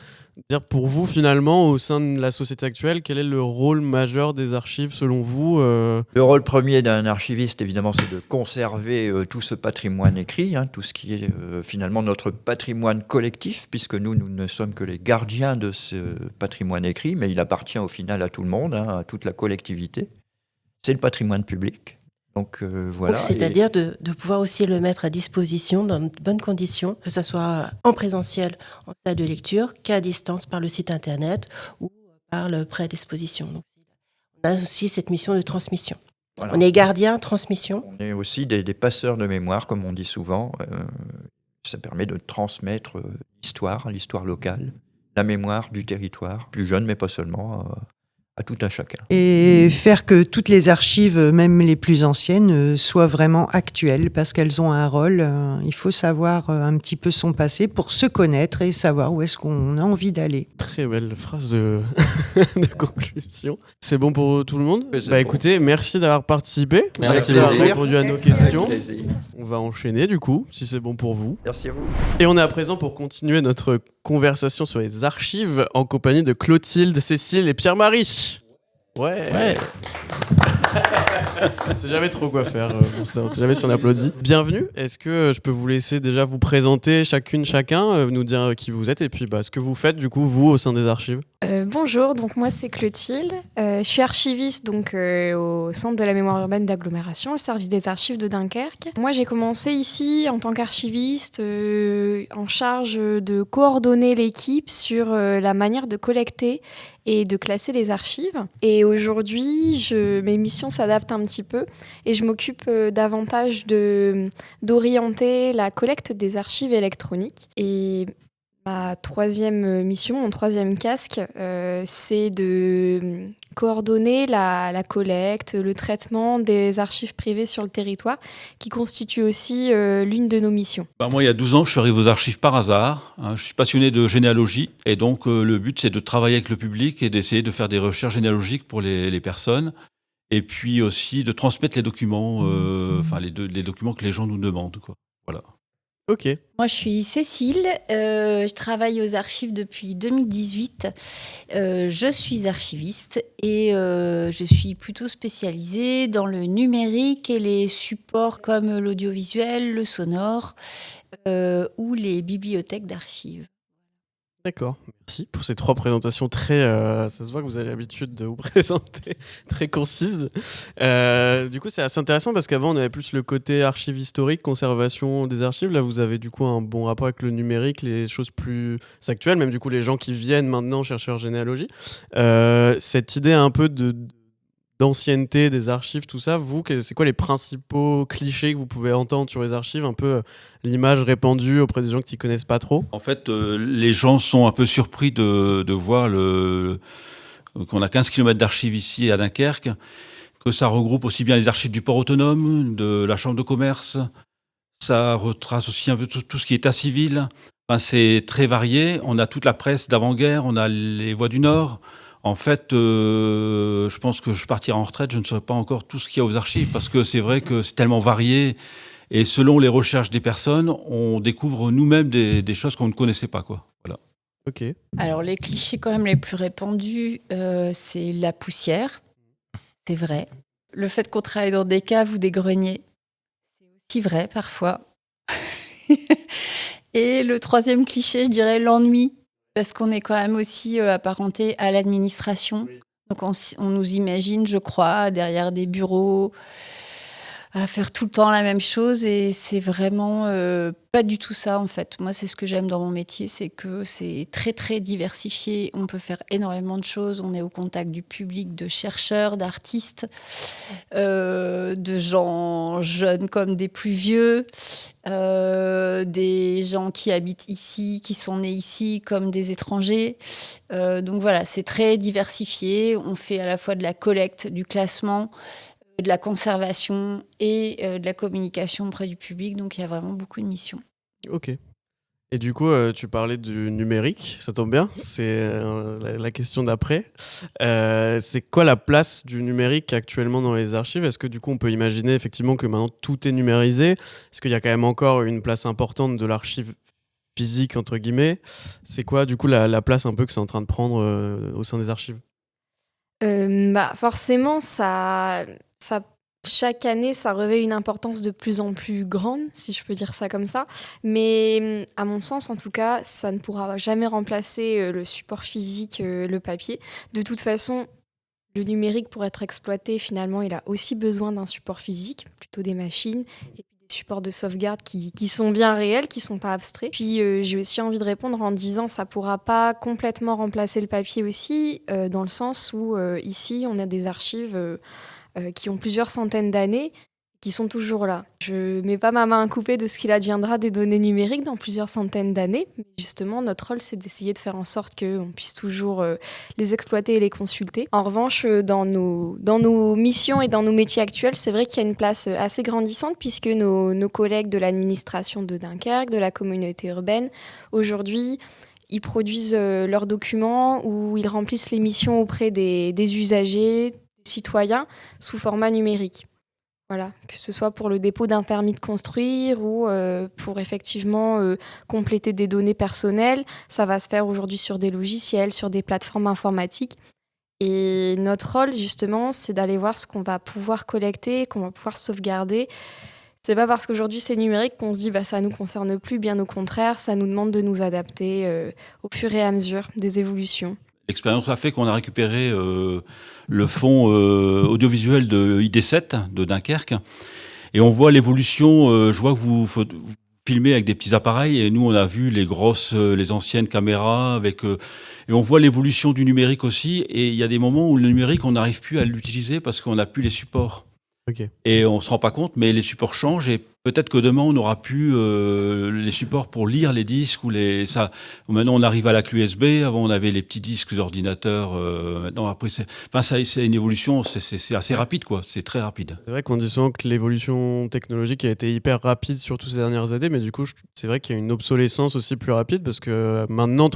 Speaker 5: dire pour vous, finalement, au sein de la société actuelle, quel est le rôle majeur des archives selon vous
Speaker 6: Le rôle premier d'un archiviste, évidemment, c'est de conserver tout ce patrimoine écrit, tout ce qui est finalement notre patrimoine collectif, puisque nous ne sommes que les gardiens de ce patrimoine écrit, mais il appartient au final à tout le monde, à toute la collectivité. C'est le patrimoine public. Donc, voilà.
Speaker 7: Donc, c'est-à-dire de pouvoir aussi le mettre à disposition dans de bonnes conditions, que ce soit en présentiel, en salle de lecture, qu'à distance par le site internet ou par le prêt à disposition. Donc, on a aussi cette mission de transmission. Voilà. On est gardien, transmission.
Speaker 6: On est aussi des passeurs de mémoire, comme on dit souvent. Ça permet de transmettre l'histoire locale, la mémoire du territoire, plus jeune mais pas seulement, à tout un chacun.
Speaker 8: Et faire que toutes les archives, même les plus anciennes, soient vraiment actuelles parce qu'elles ont un rôle. Il faut savoir un petit peu son passé pour se connaître et savoir où est-ce qu'on a envie d'aller.
Speaker 5: Très belle phrase de conclusion. C'est bon pour tout le monde ? Écoutez, merci d'avoir participé.
Speaker 9: Merci
Speaker 5: d'avoir répondu à nos questions.
Speaker 6: Avec plaisir.
Speaker 5: On va enchaîner du coup, si c'est bon pour vous.
Speaker 6: Merci à vous.
Speaker 5: Et on est à présent pour continuer notre conversation sur les archives en compagnie de Clotilde, Cécile et Pierre-Marie. Ouais. On sait jamais trop quoi faire. Pour ça. On sait jamais si on applaudit. Bienvenue. Est-ce que je peux vous laisser déjà vous présenter chacun, nous dire qui vous êtes et puis ce que vous faites du coup vous au sein des archives.
Speaker 10: Bonjour, donc moi c'est Clotilde. Je suis archiviste donc au Centre de la mémoire urbaine d'agglomération, le service des archives de Dunkerque. Moi j'ai commencé ici en tant qu'archiviste en charge de coordonner l'équipe sur la manière de collecter et de classer les archives. Et aujourd'hui, mes missions s'adaptent un petit peu et je m'occupe davantage d'orienter la collecte des archives électroniques. Et ma troisième mission, mon troisième casque, c'est de coordonner la collecte, le traitement des archives privées sur le territoire, qui constitue aussi l'une de nos missions.
Speaker 11: Moi, il y a 12 ans, je suis arrivé aux archives par hasard. Je suis passionné de généalogie et donc le but, c'est de travailler avec le public et d'essayer de faire des recherches généalogiques pour les personnes et puis aussi de transmettre les documents, les documents que les gens nous demandent, quoi. Voilà.
Speaker 5: Ok.
Speaker 12: Moi, je suis Cécile. Je travaille aux archives depuis 2018. Je suis archiviste et je suis plutôt spécialisée dans le numérique et les supports comme l'audiovisuel, le sonore ou les bibliothèques d'archives.
Speaker 5: D'accord, merci pour ces 3 présentations très... ça se voit que vous avez l'habitude de vous présenter très concises. Du coup, c'est assez intéressant parce qu'avant, on avait plus le côté archive historique, conservation des archives. Là, vous avez du coup un bon rapport avec le numérique, les choses plus actuelles, même du coup les gens qui viennent maintenant chercher leur généalogie. Cette idée un peu d'ancienneté des archives, tout ça, vous, c'est quoi les principaux clichés que vous pouvez entendre sur les archives, un peu l'image répandue auprès des gens qui ne connaissent pas trop?
Speaker 11: En fait, les gens sont un peu surpris de voir qu'on a 15 km d'archives ici à Dunkerque, que ça regroupe aussi bien les archives du port autonome, de la chambre de commerce, ça retrace aussi un peu tout ce qui est état civil. Enfin, c'est très varié, on a toute la presse d'avant-guerre, on a les Voix du Nord. En fait, je pense que je partirai en retraite, je ne saurais pas encore tout ce qu'il y a aux archives, parce que c'est vrai que c'est tellement varié, et selon les recherches des personnes, on découvre nous-mêmes des choses qu'on ne connaissait pas, quoi. Voilà.
Speaker 5: Ok.
Speaker 12: Alors, les clichés quand même les plus répandus, c'est la poussière, c'est vrai. Le fait qu'on travaille dans des caves ou des greniers, c'est aussi vrai parfois. Et le troisième cliché, je dirais l'ennui. Parce qu'on est quand même aussi apparenté à l'administration. Donc on nous imagine, je crois, derrière des bureaux, à faire tout le temps la même chose. Et c'est vraiment pas du tout ça, en fait. Moi, c'est ce que j'aime dans mon métier, c'est que c'est très, très diversifié. On peut faire énormément de choses. On est au contact du public, de chercheurs, d'artistes, de gens jeunes comme des plus vieux. Des gens qui habitent ici, qui sont nés ici comme des étrangers. Donc voilà, c'est très diversifié. On fait à la fois de la collecte, du classement, de la conservation et de la communication auprès du public. Donc il y a vraiment beaucoup de missions.
Speaker 5: Ok. Et du coup, tu parlais du numérique, ça tombe bien, c'est la question d'après. C'est quoi la place du numérique actuellement dans les archives? Est-ce que du coup, on peut imaginer effectivement que maintenant tout est numérisé? Est-ce qu'il y a quand même encore une place importante de l'archive physique, entre guillemets? C'est quoi du coup la place un peu que c'est en train de prendre au sein des archives?
Speaker 10: Forcément, chaque année, ça revêt une importance de plus en plus grande, si je peux dire ça comme ça. Mais à mon sens, en tout cas, ça ne pourra jamais remplacer le support physique, le papier. De toute façon, le numérique, pour être exploité, finalement, il a aussi besoin d'un support physique, plutôt des machines, et puis des supports de sauvegarde qui sont bien réels, qui ne sont pas abstraits. Puis j'ai aussi envie de répondre en disant que ça ne pourra pas complètement remplacer le papier aussi, dans le sens où ici, on a des archives qui ont plusieurs centaines d'années, qui sont toujours là. Je ne mets pas ma main à couper de ce qu'il adviendra des données numériques dans plusieurs centaines d'années. Mais justement, notre rôle, c'est d'essayer de faire en sorte qu'on puisse toujours les exploiter et les consulter. En revanche, dans nos missions et dans nos métiers actuels, c'est vrai qu'il y a une place assez grandissante, puisque nos collègues de l'administration de Dunkerque, de la communauté urbaine, aujourd'hui, ils produisent leurs documents ou ils remplissent les missions auprès des usagers, citoyens sous format numérique. Voilà, que ce soit pour le dépôt d'un permis de construire ou pour effectivement compléter des données personnelles. Ça va se faire aujourd'hui sur des logiciels, sur des plateformes informatiques. Et notre rôle, justement, c'est d'aller voir ce qu'on va pouvoir collecter, qu'on va pouvoir sauvegarder. C'est pas parce qu'aujourd'hui c'est numérique qu'on se dit ça nous concerne plus, bien au contraire, ça nous demande de nous adapter au fur et à mesure des évolutions.
Speaker 11: L'expérience a fait qu'on a récupéré le fonds audiovisuel de ID7 de Dunkerque et on voit l'évolution. Je vois que vous filmez avec des petits appareils et nous on a vu les anciennes caméras et on voit l'évolution du numérique aussi. Et il y a des moments où le numérique on n'arrive plus à l'utiliser parce qu'on n'a plus les supports.
Speaker 5: Okay.
Speaker 11: Et on se rend pas compte, mais les supports changent et peut-être que demain on n'aura plus les supports pour lire les disques ça. Maintenant on arrive à la clé USB. Avant on avait les petits disques d'ordinateur. Maintenant après c'est une évolution. C'est assez rapide quoi. C'est très rapide.
Speaker 5: C'est vrai qu'on dit souvent que l'évolution technologique a été hyper rapide surtout ces dernières années, mais du coup c'est vrai qu'il y a une obsolescence aussi plus rapide parce que maintenant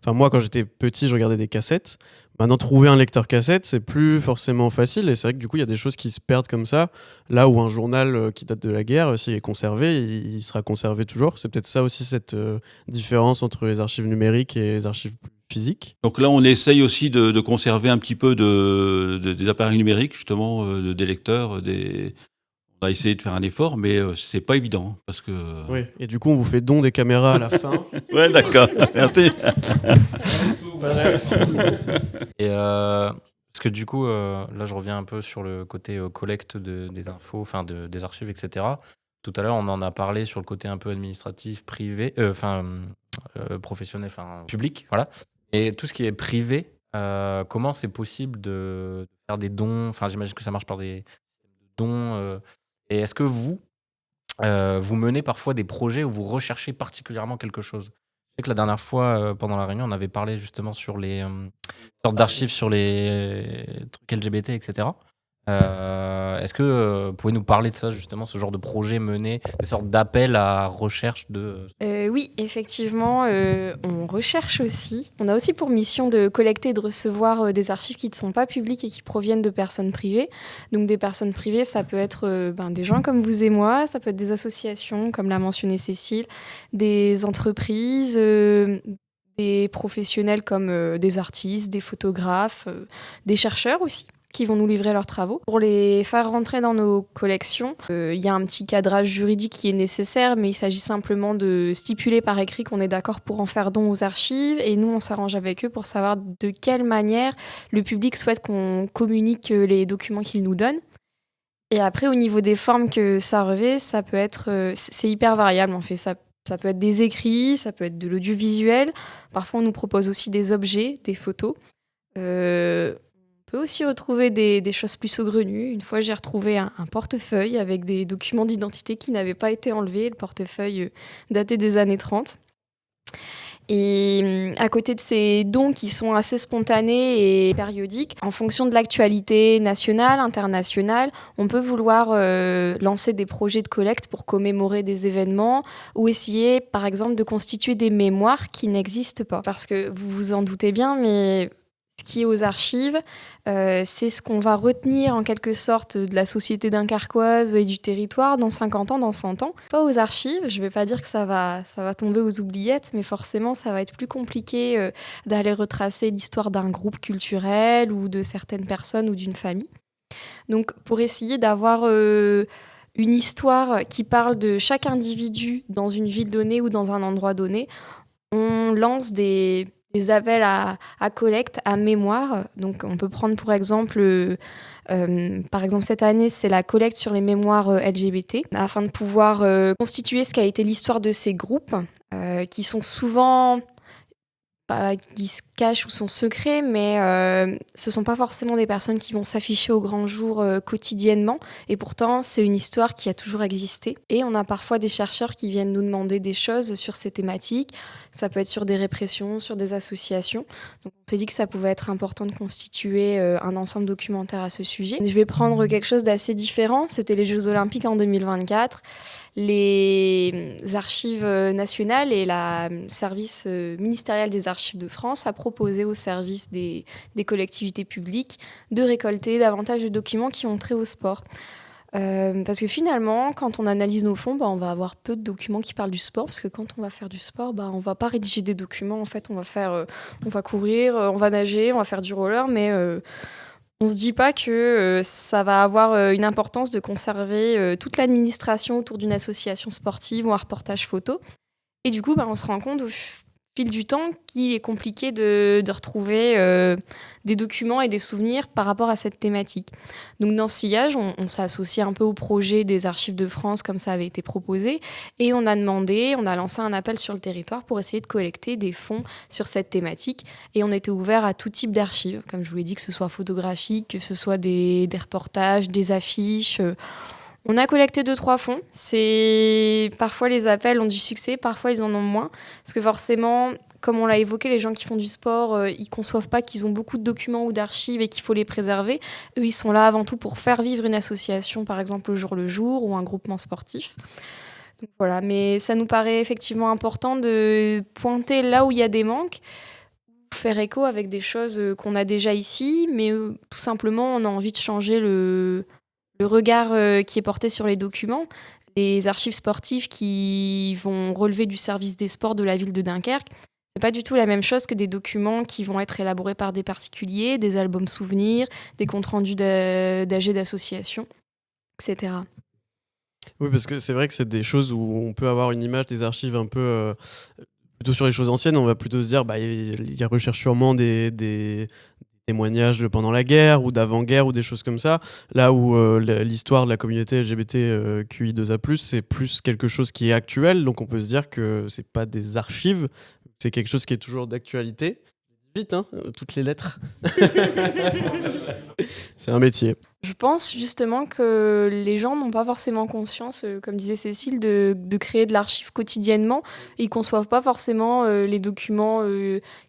Speaker 5: moi quand j'étais petit je regardais des cassettes. Maintenant, trouver un lecteur cassette, c'est plus forcément facile. Et c'est vrai que du coup, il y a des choses qui se perdent comme ça. Là où un journal qui date de la guerre, s'il est conservé, il sera conservé toujours. C'est peut-être ça aussi, cette différence entre les archives numériques et les archives physiques.
Speaker 11: Donc là, on essaye aussi de conserver un petit peu des appareils numériques, justement, des lecteurs. On a essayé de faire un effort, mais c'est pas évident. Parce que...
Speaker 5: Oui, et du coup, on vous fait don des caméras à la fin.
Speaker 11: Ouais, d'accord. Merci.
Speaker 9: Et parce que du coup, là, je reviens un peu sur le côté collecte des infos, des archives, etc. Tout à l'heure, on en a parlé sur le côté un peu administratif, privé, professionnel, public, voilà. Et tout ce qui est privé, comment c'est possible de faire des dons ? J'imagine que ça marche par des dons. Et est-ce que vous menez parfois des projets où vous recherchez particulièrement quelque chose ? Je sais que la dernière fois, pendant la réunion, on avait parlé justement sur les sortes d'archives sur les trucs LGBT, etc. Est-ce que vous pouvez nous parler de ça, justement, ce genre de projet mené, des sortes d'appels à recherche de...
Speaker 10: Oui, effectivement, on recherche aussi. On a aussi pour mission de collecter et de recevoir des archives qui ne sont pas publiques et qui proviennent de personnes privées. Donc des personnes privées, ça peut être des gens comme vous et moi, ça peut être des associations, comme l'a mentionné Cécile, des entreprises, des professionnels comme des artistes, des photographes, des chercheurs aussi, qui vont nous livrer leurs travaux. Pour les faire rentrer dans nos collections, il y a un petit cadrage juridique qui est nécessaire, mais il s'agit simplement de stipuler par écrit qu'on est d'accord pour en faire don aux archives, et nous, on s'arrange avec eux pour savoir de quelle manière le public souhaite qu'on communique les documents qu'ils nous donnent. Et après, au niveau des formes que ça revêt, ça peut être... c'est hyper variable, en fait. Ça peut être des écrits, ça peut être de l'audiovisuel. Parfois, on nous propose aussi des objets, des photos. On peut aussi retrouver des choses plus saugrenues. Une fois, j'ai retrouvé un portefeuille avec des documents d'identité qui n'avaient pas été enlevés. Le portefeuille datait des années 30. Et à côté de ces dons qui sont assez spontanés et périodiques, en fonction de l'actualité nationale, internationale, on peut vouloir lancer des projets de collecte pour commémorer des événements ou essayer, par exemple, de constituer des mémoires qui n'existent pas. Parce que vous vous en doutez bien, mais... ce qui est aux archives, c'est ce qu'on va retenir en quelque sorte de la société dunkerquoise et du territoire dans 50 ans, dans 100 ans. Pas aux archives, je ne vais pas dire que ça va tomber aux oubliettes, mais forcément ça va être plus compliqué d'aller retracer l'histoire d'un groupe culturel ou de certaines personnes ou d'une famille. Donc pour essayer d'avoir une histoire qui parle de chaque individu dans une ville donnée ou dans un endroit donné, on lance des appels à collecte, à mémoire. Donc, on peut prendre pour exemple, cette année, c'est la collecte sur les mémoires LGBT, afin de pouvoir constituer ce qu'a été l'histoire de ces groupes, qui sont souvent, qui se cachent ou sont secrets, mais ce ne sont pas forcément des personnes qui vont s'afficher au grand jour quotidiennement. Et pourtant, c'est une histoire qui a toujours existé. Et on a parfois des chercheurs qui viennent nous demander des choses sur ces thématiques. Ça peut être sur des répressions, sur des associations. Donc, on s'est dit que ça pouvait être important de constituer un ensemble documentaire à ce sujet. Je vais prendre quelque chose d'assez différent. C'était les Jeux Olympiques en 2024. Les archives nationales et le service ministériel des archives de France a proposé au service des collectivités publiques de récolter davantage de documents qui ont trait au sport. Parce que finalement, quand on analyse nos fonds, on va avoir peu de documents qui parlent du sport, parce que quand on va faire du sport, on va pas rédiger des documents. En fait, on va courir, on va nager, on va faire du roller, mais on se dit pas que ça va avoir une importance de conserver toute l'administration autour d'une association sportive ou un reportage photo. Et du coup, on se rend compte au fil du temps qu'il est compliqué de retrouver des documents et des souvenirs par rapport à cette thématique. Donc dans Sillage, on s'est associé un peu au projet des Archives de France, comme ça avait été proposé, et on a lancé un appel sur le territoire pour essayer de collecter des fonds sur cette thématique, et on était ouvert à tout type d'archives, comme je vous l'ai dit, que ce soit photographique, que ce soit des reportages, des affiches. On a collecté 2-3 fonds. Parfois, les appels ont du succès, parfois, ils en ont moins. Parce que forcément, comme on l'a évoqué, les gens qui font du sport, ils conçoivent pas qu'ils ont beaucoup de documents ou d'archives et qu'il faut les préserver. Eux, ils sont là avant tout pour faire vivre une association, par exemple, le jour ou un groupement sportif. Donc, voilà. Mais ça nous paraît effectivement important de pointer là où il y a des manques, faire écho avec des choses qu'on a déjà ici, mais tout simplement, on a envie de changer le regard qui est porté sur les documents. Les archives sportives qui vont relever du service des sports de la ville de Dunkerque, c'est pas du tout la même chose que des documents qui vont être élaborés par des particuliers, des albums souvenirs, des comptes rendus d'AG d'associations, etc.
Speaker 5: Oui, parce que c'est vrai que c'est des choses où on peut avoir une image des archives un peu... plutôt sur les choses anciennes, on va plutôt se dire il recherche sûrement des témoignages de pendant la guerre ou d'avant-guerre ou des choses comme ça. Là où l'histoire de la communauté LGBTQI2A+, c'est plus quelque chose qui est actuel, donc on peut se dire que c'est pas des archives, c'est quelque chose qui est toujours d'actualité. Vite, toutes les lettres. C'est un métier.
Speaker 10: Je pense justement que les gens n'ont pas forcément conscience, comme disait Cécile, de créer de l'archive quotidiennement. Ils ne conçoivent pas forcément les documents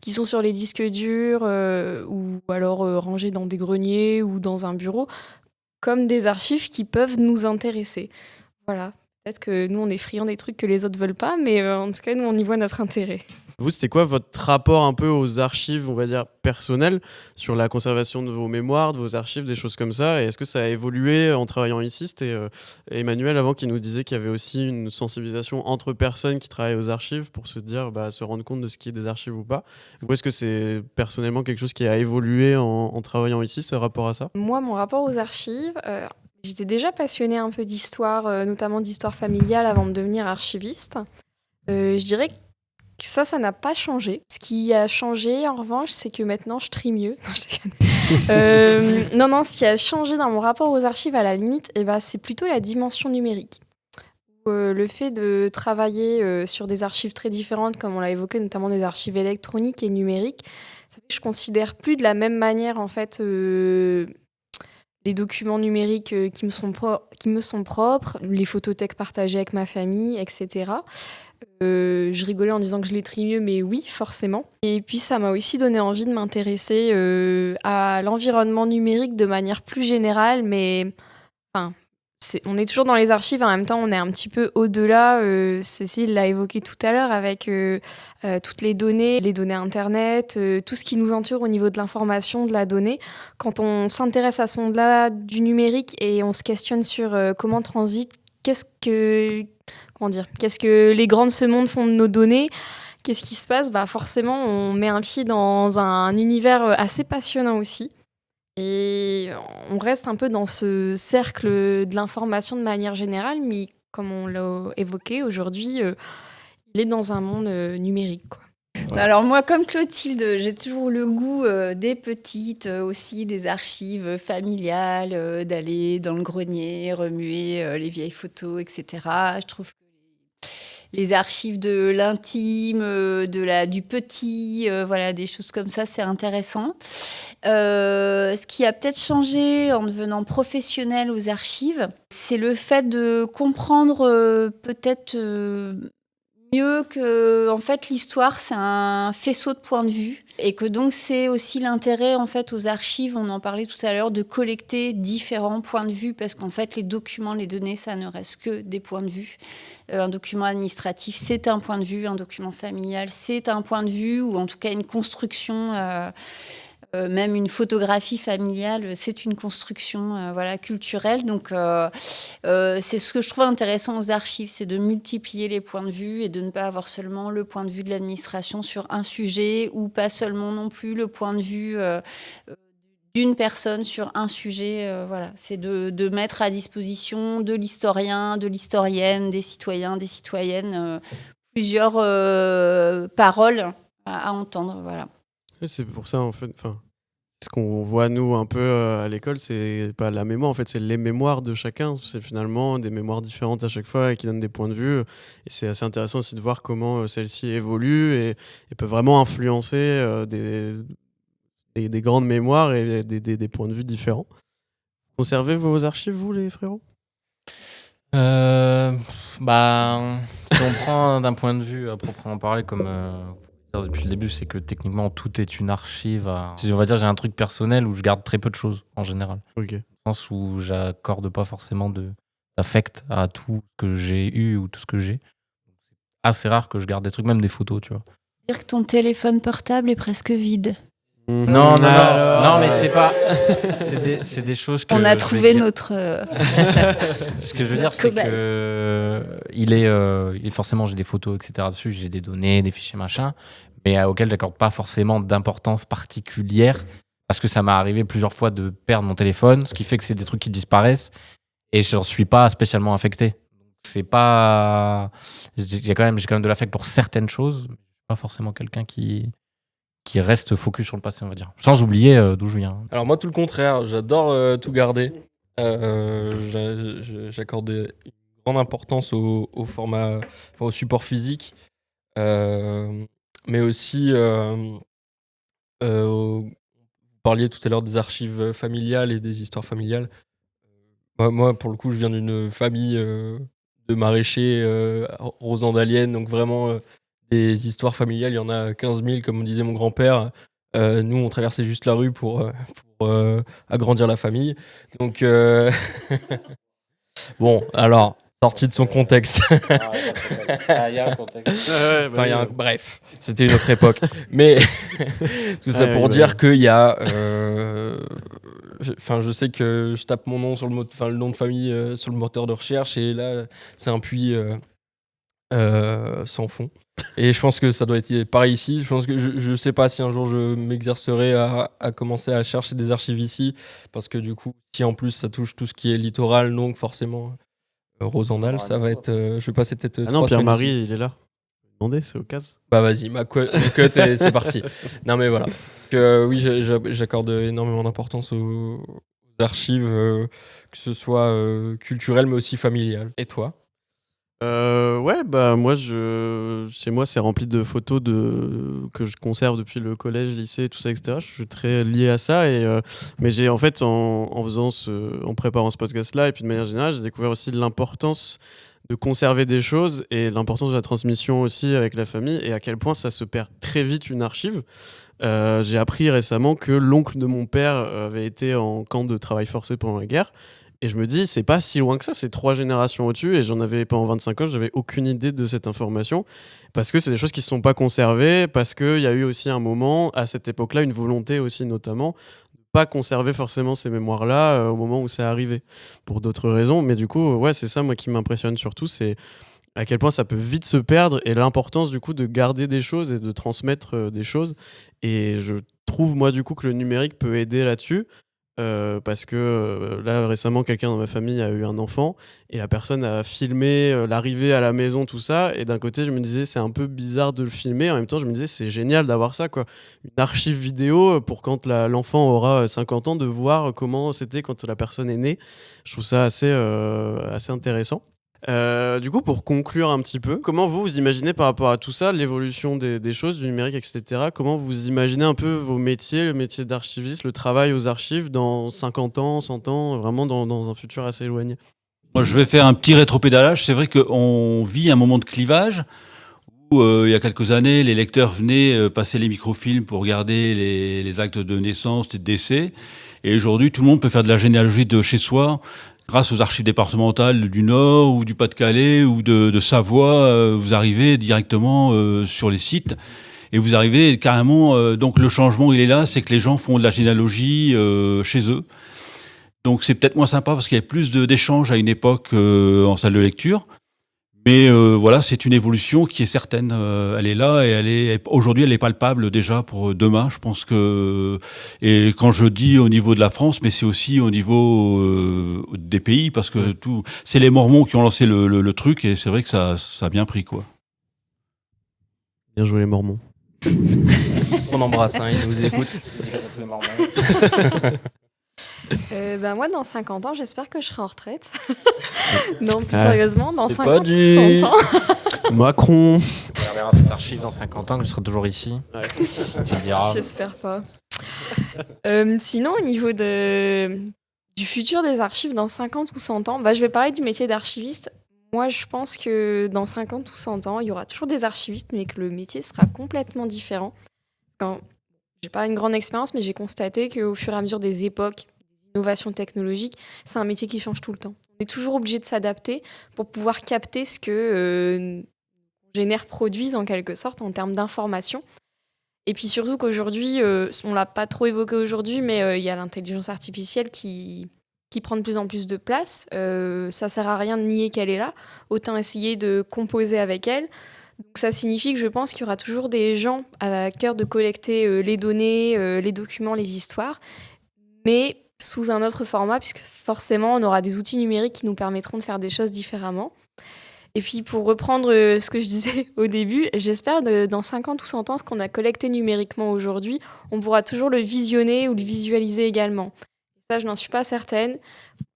Speaker 10: qui sont sur les disques durs ou alors rangés dans des greniers ou dans un bureau comme des archives qui peuvent nous intéresser. Voilà. Peut-être que nous, on est friands des trucs que les autres ne veulent pas, mais en tout cas, nous, on y voit notre intérêt.
Speaker 5: Vous, c'était quoi votre rapport un peu aux archives, on va dire, personnelles, sur la conservation de vos mémoires, de vos archives, des choses comme ça? Et est-ce que ça a évolué en travaillant ici? C'était Emmanuel avant qui nous disait qu'il y avait aussi une sensibilisation entre personnes qui travaillent aux archives pour se dire, se rendre compte de ce qui est des archives ou pas. Ou est-ce que c'est personnellement quelque chose qui a évolué en travaillant ici, ce rapport à ça?
Speaker 10: Moi, mon rapport aux archives... J'étais déjà passionnée un peu d'histoire, notamment d'histoire familiale avant de devenir archiviste. Je dirais que ça n'a pas changé. Ce qui a changé, en revanche, c'est que maintenant, je trie mieux. Non, ce qui a changé dans mon rapport aux archives, à la limite, c'est plutôt la dimension numérique. Le fait de travailler sur des archives très différentes, comme on l'a évoqué, notamment des archives électroniques et numériques, ça fait que je considère plus de la même manière, en fait... les documents numériques qui me sont propres, les photothèques partagées avec ma famille, etc. Je rigolais en disant que je les trie mieux, mais oui, forcément. Et puis ça m'a aussi donné envie de m'intéresser à l'environnement numérique de manière plus générale, mais on est toujours dans les archives, en même temps on est un petit peu au-delà. Cécile l'a évoqué tout à l'heure avec toutes les données internet, tout ce qui nous entoure au niveau de l'information, de la donnée. Quand on s'intéresse à ce monde-là du numérique et on se questionne sur comment transite, qu'est-ce que les grands de ce monde font de nos données, qu'est-ce qui se passe, forcément on met un pied dans un univers assez passionnant aussi. Et on reste un peu dans ce cercle de l'information de manière générale, mais comme on l'a évoqué aujourd'hui, il est dans un monde numérique, quoi.
Speaker 12: Ouais. Alors moi, comme Clotilde, j'ai toujours le goût des petites, aussi des archives familiales, d'aller dans le grenier, remuer les vieilles photos, etc. Je trouve que les archives de l'intime, du petit, des choses comme ça, c'est intéressant. Ce qui a peut-être changé en devenant professionnelle aux archives, c'est le fait de comprendre peut-être mieux que en fait, l'histoire, c'est un faisceau de points de vue et que donc c'est aussi l'intérêt en fait, aux archives, on en parlait tout à l'heure, de collecter différents points de vue parce qu'en fait, les documents, les données, ça ne reste que des points de vue. Un document administratif, c'est un point de vue. Un document familial, c'est un point de vue ou en tout cas une construction Même une photographie familiale, c'est une construction culturelle. Donc, c'est ce que je trouve intéressant aux archives, c'est de multiplier les points de vue et de ne pas avoir seulement le point de vue de l'administration sur un sujet ou pas seulement non plus le point de vue d'une personne sur un sujet. C'est de mettre à disposition de l'historien, de l'historienne, des citoyens, des citoyennes, plusieurs paroles à entendre. Voilà.
Speaker 5: Et c'est pour ça, en fait, ce qu'on voit, nous, un peu à l'école, c'est pas la mémoire, en fait, c'est les mémoires de chacun. C'est finalement des mémoires différentes à chaque fois et qui donnent des points de vue. Et c'est assez intéressant aussi de voir comment celles-ci évoluent et peuvent vraiment influencer des grandes mémoires et des points de vue différents. Conservez vos archives, vous, les frérots ?
Speaker 9: Si on prend d'un point de vue à proprement parler, comme depuis le début, c'est que techniquement tout est une archive. On va dire, j'ai un truc personnel où je garde très peu de choses en général.
Speaker 5: Ok.
Speaker 9: Dans le sens où j'accorde pas forcément d'affect à tout ce que j'ai eu ou tout ce que j'ai. C'est assez rare que je garde des trucs, même des photos, tu vois.
Speaker 12: Dire que ton téléphone portable est presque vide.
Speaker 9: Non, mais c'est pas. C'est des choses que.
Speaker 12: On a trouvé notre.
Speaker 9: Ce que je veux dire, c'est que il est forcément, j'ai des photos, etc. dessus, j'ai des données, des fichiers machin, mais auxquels j'accorde pas forcément d'importance particulière parce que ça m'est arrivé plusieurs fois de perdre mon téléphone, ce qui fait que c'est des trucs qui disparaissent et je n'en suis pas spécialement affecté. C'est pas. J'ai quand même de l'affect pour certaines choses, mais pas forcément quelqu'un qui reste focus sur le passé, on va dire. Sans oublier d'où je viens.
Speaker 4: Alors moi, tout le contraire, j'adore tout garder. J'accorde une grande importance au format, au support physique, mais aussi, vous parliez tout à l'heure des archives familiales et des histoires familiales. Moi, pour le coup, je viens d'une famille de maraîchers rosandaliennes, donc vraiment... des histoires familiales, il y en a 15 000, comme disait mon grand-père. Nous, on traversait juste la rue pour agrandir la famille. Donc, bon, alors, sorti de son contexte.
Speaker 9: Il y a un contexte.
Speaker 4: Bref, c'était une autre époque. Mais tout ça pour dire qu'il y a... je sais que je tape mon nom sur le nom de famille sur le moteur de recherche et là, c'est un puits sans fond. Et je pense que ça doit être pareil ici. Je pense que je sais pas si un jour je m'exercerai à commencer à chercher des archives ici, parce que du coup, si en plus ça touche tout ce qui est littoral, donc forcément Rosendal, ça va être. Je vais passer peut-être.
Speaker 5: Ah non, Pierre-Marie, il est là. Demandez, c'est au cas.
Speaker 4: Bah vas-y, ma cut et c'est parti. Non mais voilà. Oui, j'accorde énormément d'importance aux archives, que ce soit culturelles mais aussi familiales. Et toi ?
Speaker 5: Moi, chez moi, c'est rempli de photos que je conserve depuis le collège, lycée, tout ça, etc. Je suis très lié à ça. Mais j'ai, en fait, en préparant ce podcast-là, et puis de manière générale, j'ai découvert aussi l'importance de conserver des choses et l'importance de la transmission aussi avec la famille et à quel point ça se perd très vite une archive. J'ai appris récemment que l'oncle de mon père avait été en camp de travail forcé pendant la guerre. Et je me dis, c'est pas si loin que ça, c'est 3 générations au-dessus, et j'en avais pendant 25 ans, j'avais aucune idée de cette information, parce que c'est des choses qui ne sont pas conservées, parce qu'il y a eu aussi un moment, à cette époque-là, une volonté aussi notamment, de pas conserver forcément ces mémoires-là au moment où c'est arrivé, pour d'autres raisons. Mais du coup, c'est ça, moi, qui m'impressionne surtout, c'est à quel point ça peut vite se perdre, et l'importance, du coup, de garder des choses et de transmettre des choses. Et je trouve, moi, du coup, que le numérique peut aider là-dessus. Parce que là récemment quelqu'un dans ma famille a eu un enfant et la personne a filmé l'arrivée à la maison, tout ça, et d'un côté je me disais c'est un peu bizarre de le filmer, en même temps je me disais c'est génial d'avoir ça, quoi, une archive vidéo pour quand l'enfant aura 50 ans, de voir comment c'était quand la personne est née. Je trouve ça assez intéressant. Du coup, pour conclure un petit peu, comment vous imaginez par rapport à tout ça l'évolution des choses, du numérique, etc. Comment vous imaginez un peu vos métiers, le métier d'archiviste, le travail aux archives dans 50 ans, 100 ans, vraiment dans un futur assez éloigné?
Speaker 11: Moi, je vais faire un petit rétropédalage. C'est vrai qu'on vit un moment de clivage où, il y a quelques années, les lecteurs venaient passer les microfilms pour regarder les actes de naissance et de décès. Et aujourd'hui, tout le monde peut faire de la généalogie de chez soi, grâce aux archives départementales du Nord ou du Pas-de-Calais ou de Savoie. Vous arrivez directement sur les sites. Et vous arrivez carrément, donc le changement il est là, c'est que les gens font de la généalogie chez eux. Donc c'est peut-être moins sympa parce qu'il y a plus d'échanges à une époque en salle de lecture. Mais voilà, c'est une évolution qui est certaine. Elle est là et aujourd'hui, elle est palpable déjà pour demain. Je pense que, et quand je dis au niveau de la France, mais c'est aussi au niveau des pays, parce que c'est les Mormons qui ont lancé le truc et c'est vrai que ça a bien pris, quoi.
Speaker 5: Bien joué les Mormons.
Speaker 4: On embrasse, hein, ils nous écoutent.
Speaker 10: Moi, dans 50 ans, j'espère que je serai en retraite. Non, plus sérieusement, dans
Speaker 4: C'est
Speaker 10: 50
Speaker 4: pas dit.
Speaker 10: 60 ans.
Speaker 5: Macron.
Speaker 9: On verra cette archive dans 50 ans, que je serai toujours ici.
Speaker 5: Ouais.
Speaker 9: Tu le diras.
Speaker 10: J'espère pas. Sinon, au niveau du futur des archives dans 50 ou 100 ans, je vais parler du métier d'archiviste. Moi, je pense que dans 50 ou 100 ans, il y aura toujours des archivistes, mais que le métier sera complètement différent. J'ai pas une grande expérience, mais j'ai constaté qu'au fur et à mesure des époques, des innovations technologiques, c'est un métier qui change tout le temps. On est toujours obligé de s'adapter pour pouvoir capter ce que nos congénères produisent en quelque sorte en termes d'information. Et puis surtout qu'aujourd'hui, on l'a pas trop évoqué aujourd'hui, mais il y a l'intelligence artificielle qui prend de plus en plus de place. Ça sert à rien de nier qu'elle est là, autant essayer de composer avec elle. Donc ça signifie que je pense qu'il y aura toujours des gens à cœur de collecter les données, les documents, les histoires, mais sous un autre format, puisque forcément on aura des outils numériques qui nous permettront de faire des choses différemment. Et puis pour reprendre ce que je disais au début, j'espère dans 50 ou 100 ans, ce qu'on a collecté numériquement aujourd'hui, on pourra toujours le visionner ou le visualiser également. Ça, je n'en suis pas certaine.